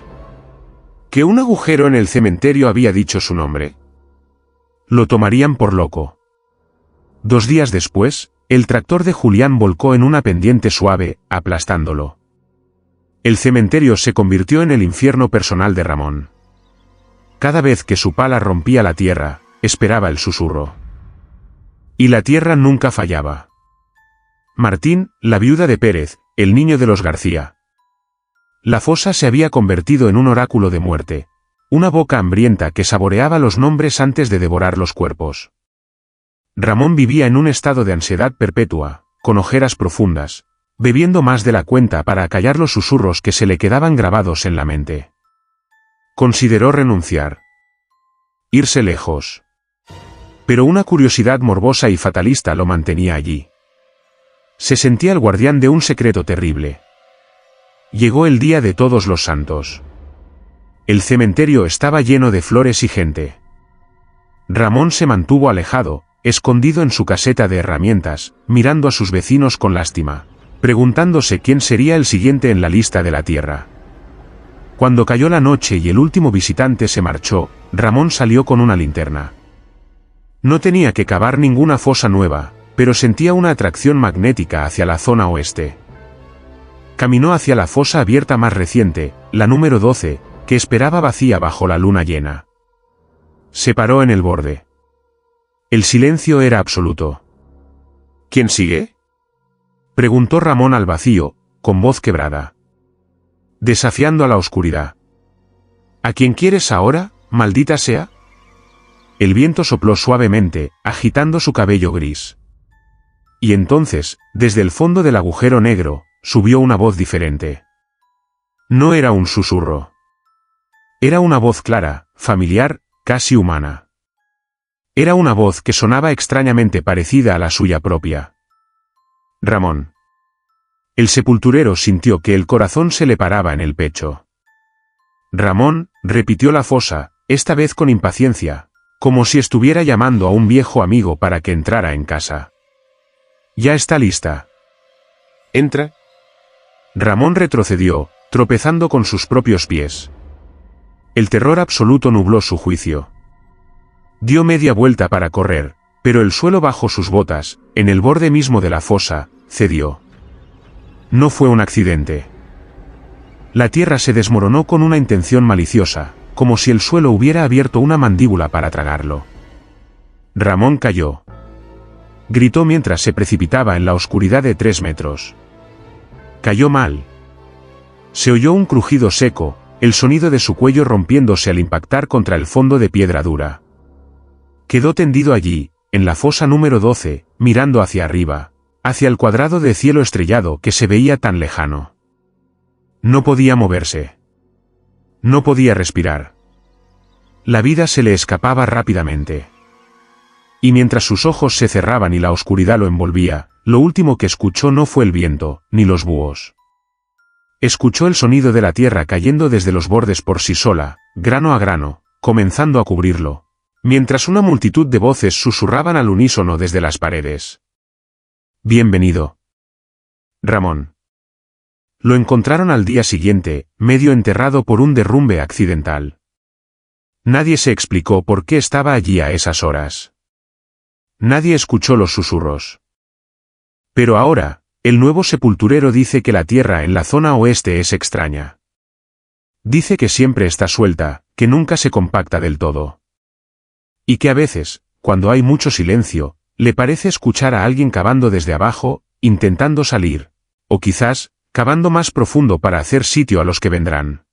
S1: ¿Que un agujero en el cementerio había dicho su nombre? Lo tomarían por loco. 2 días después, el tractor de Julián volcó en una pendiente suave, aplastándolo. El cementerio se convirtió en el infierno personal de Ramón. Cada vez que su pala rompía la tierra, esperaba el susurro. Y la tierra nunca fallaba. Martín, la viuda de Pérez, el niño de los García. La fosa se había convertido en un oráculo de muerte, una boca hambrienta que saboreaba los nombres antes de devorar los cuerpos. Ramón vivía en un estado de ansiedad perpetua, con ojeras profundas, bebiendo más de la cuenta para acallar los susurros que se le quedaban grabados en la mente. Consideró renunciar. Irse lejos. Pero una curiosidad morbosa y fatalista lo mantenía allí. Se sentía el guardián de un secreto terrible. Llegó el día de Todos los Santos. El cementerio estaba lleno de flores y gente. Ramón se mantuvo alejado, escondido en su caseta de herramientas, mirando a sus vecinos con lástima, preguntándose quién sería el siguiente en la lista de la tierra. Cuando cayó la noche y el último visitante se marchó, Ramón salió con una linterna. No tenía que cavar ninguna fosa nueva, pero sentía una atracción magnética hacia la zona oeste. Caminó hacia la fosa abierta más reciente, la número 12, que esperaba vacía bajo la luna llena. Se paró en el borde. El silencio era absoluto. ¿Quién sigue?, preguntó Ramón al vacío, con voz quebrada, desafiando a la oscuridad. ¿A quién quieres ahora, maldita sea? El viento sopló suavemente, agitando su cabello gris. Y entonces, desde el fondo del agujero negro, subió una voz diferente. No era un susurro. Era una voz clara, familiar, casi humana. Era una voz que sonaba extrañamente parecida a la suya propia. Ramón. El sepulturero sintió que el corazón se le paraba en el pecho. Ramón, repitió la fosa, esta vez con impaciencia, como si estuviera llamando a un viejo amigo para que entrara en casa. Ya está lista. Entra. Ramón retrocedió, tropezando con sus propios pies. El terror absoluto nubló su juicio. Dio media vuelta para correr, pero el suelo bajo sus botas, en el borde mismo de la fosa, cedió. No fue un accidente. La tierra se desmoronó con una intención maliciosa, como si el suelo hubiera abierto una mandíbula para tragarlo. Ramón cayó. Gritó mientras se precipitaba en la oscuridad de 3 metros. Cayó mal. Se oyó un crujido seco, el sonido de su cuello rompiéndose al impactar contra el fondo de piedra dura. Quedó tendido allí, en la fosa número 12, mirando hacia arriba, hacia el cuadrado de cielo estrellado que se veía tan lejano. No podía moverse. No podía respirar. La vida se le escapaba rápidamente. Y mientras sus ojos se cerraban y la oscuridad lo envolvía, lo último que escuchó no fue el viento, ni los búhos. Escuchó el sonido de la tierra cayendo desde los bordes por sí sola, grano a grano, comenzando a cubrirlo, mientras una multitud de voces susurraban al unísono desde las paredes. Bienvenido, Ramón. Lo encontraron al día siguiente, medio enterrado por un derrumbe accidental. Nadie se explicó por qué estaba allí a esas horas. Nadie escuchó los susurros. Pero ahora, el nuevo sepulturero dice que la tierra en la zona oeste es extraña. Dice que siempre está suelta, que nunca se compacta del todo. Y que a veces, cuando hay mucho silencio, le parece escuchar a alguien cavando desde abajo, intentando salir, o quizás, cavando más profundo para hacer sitio a los que vendrán.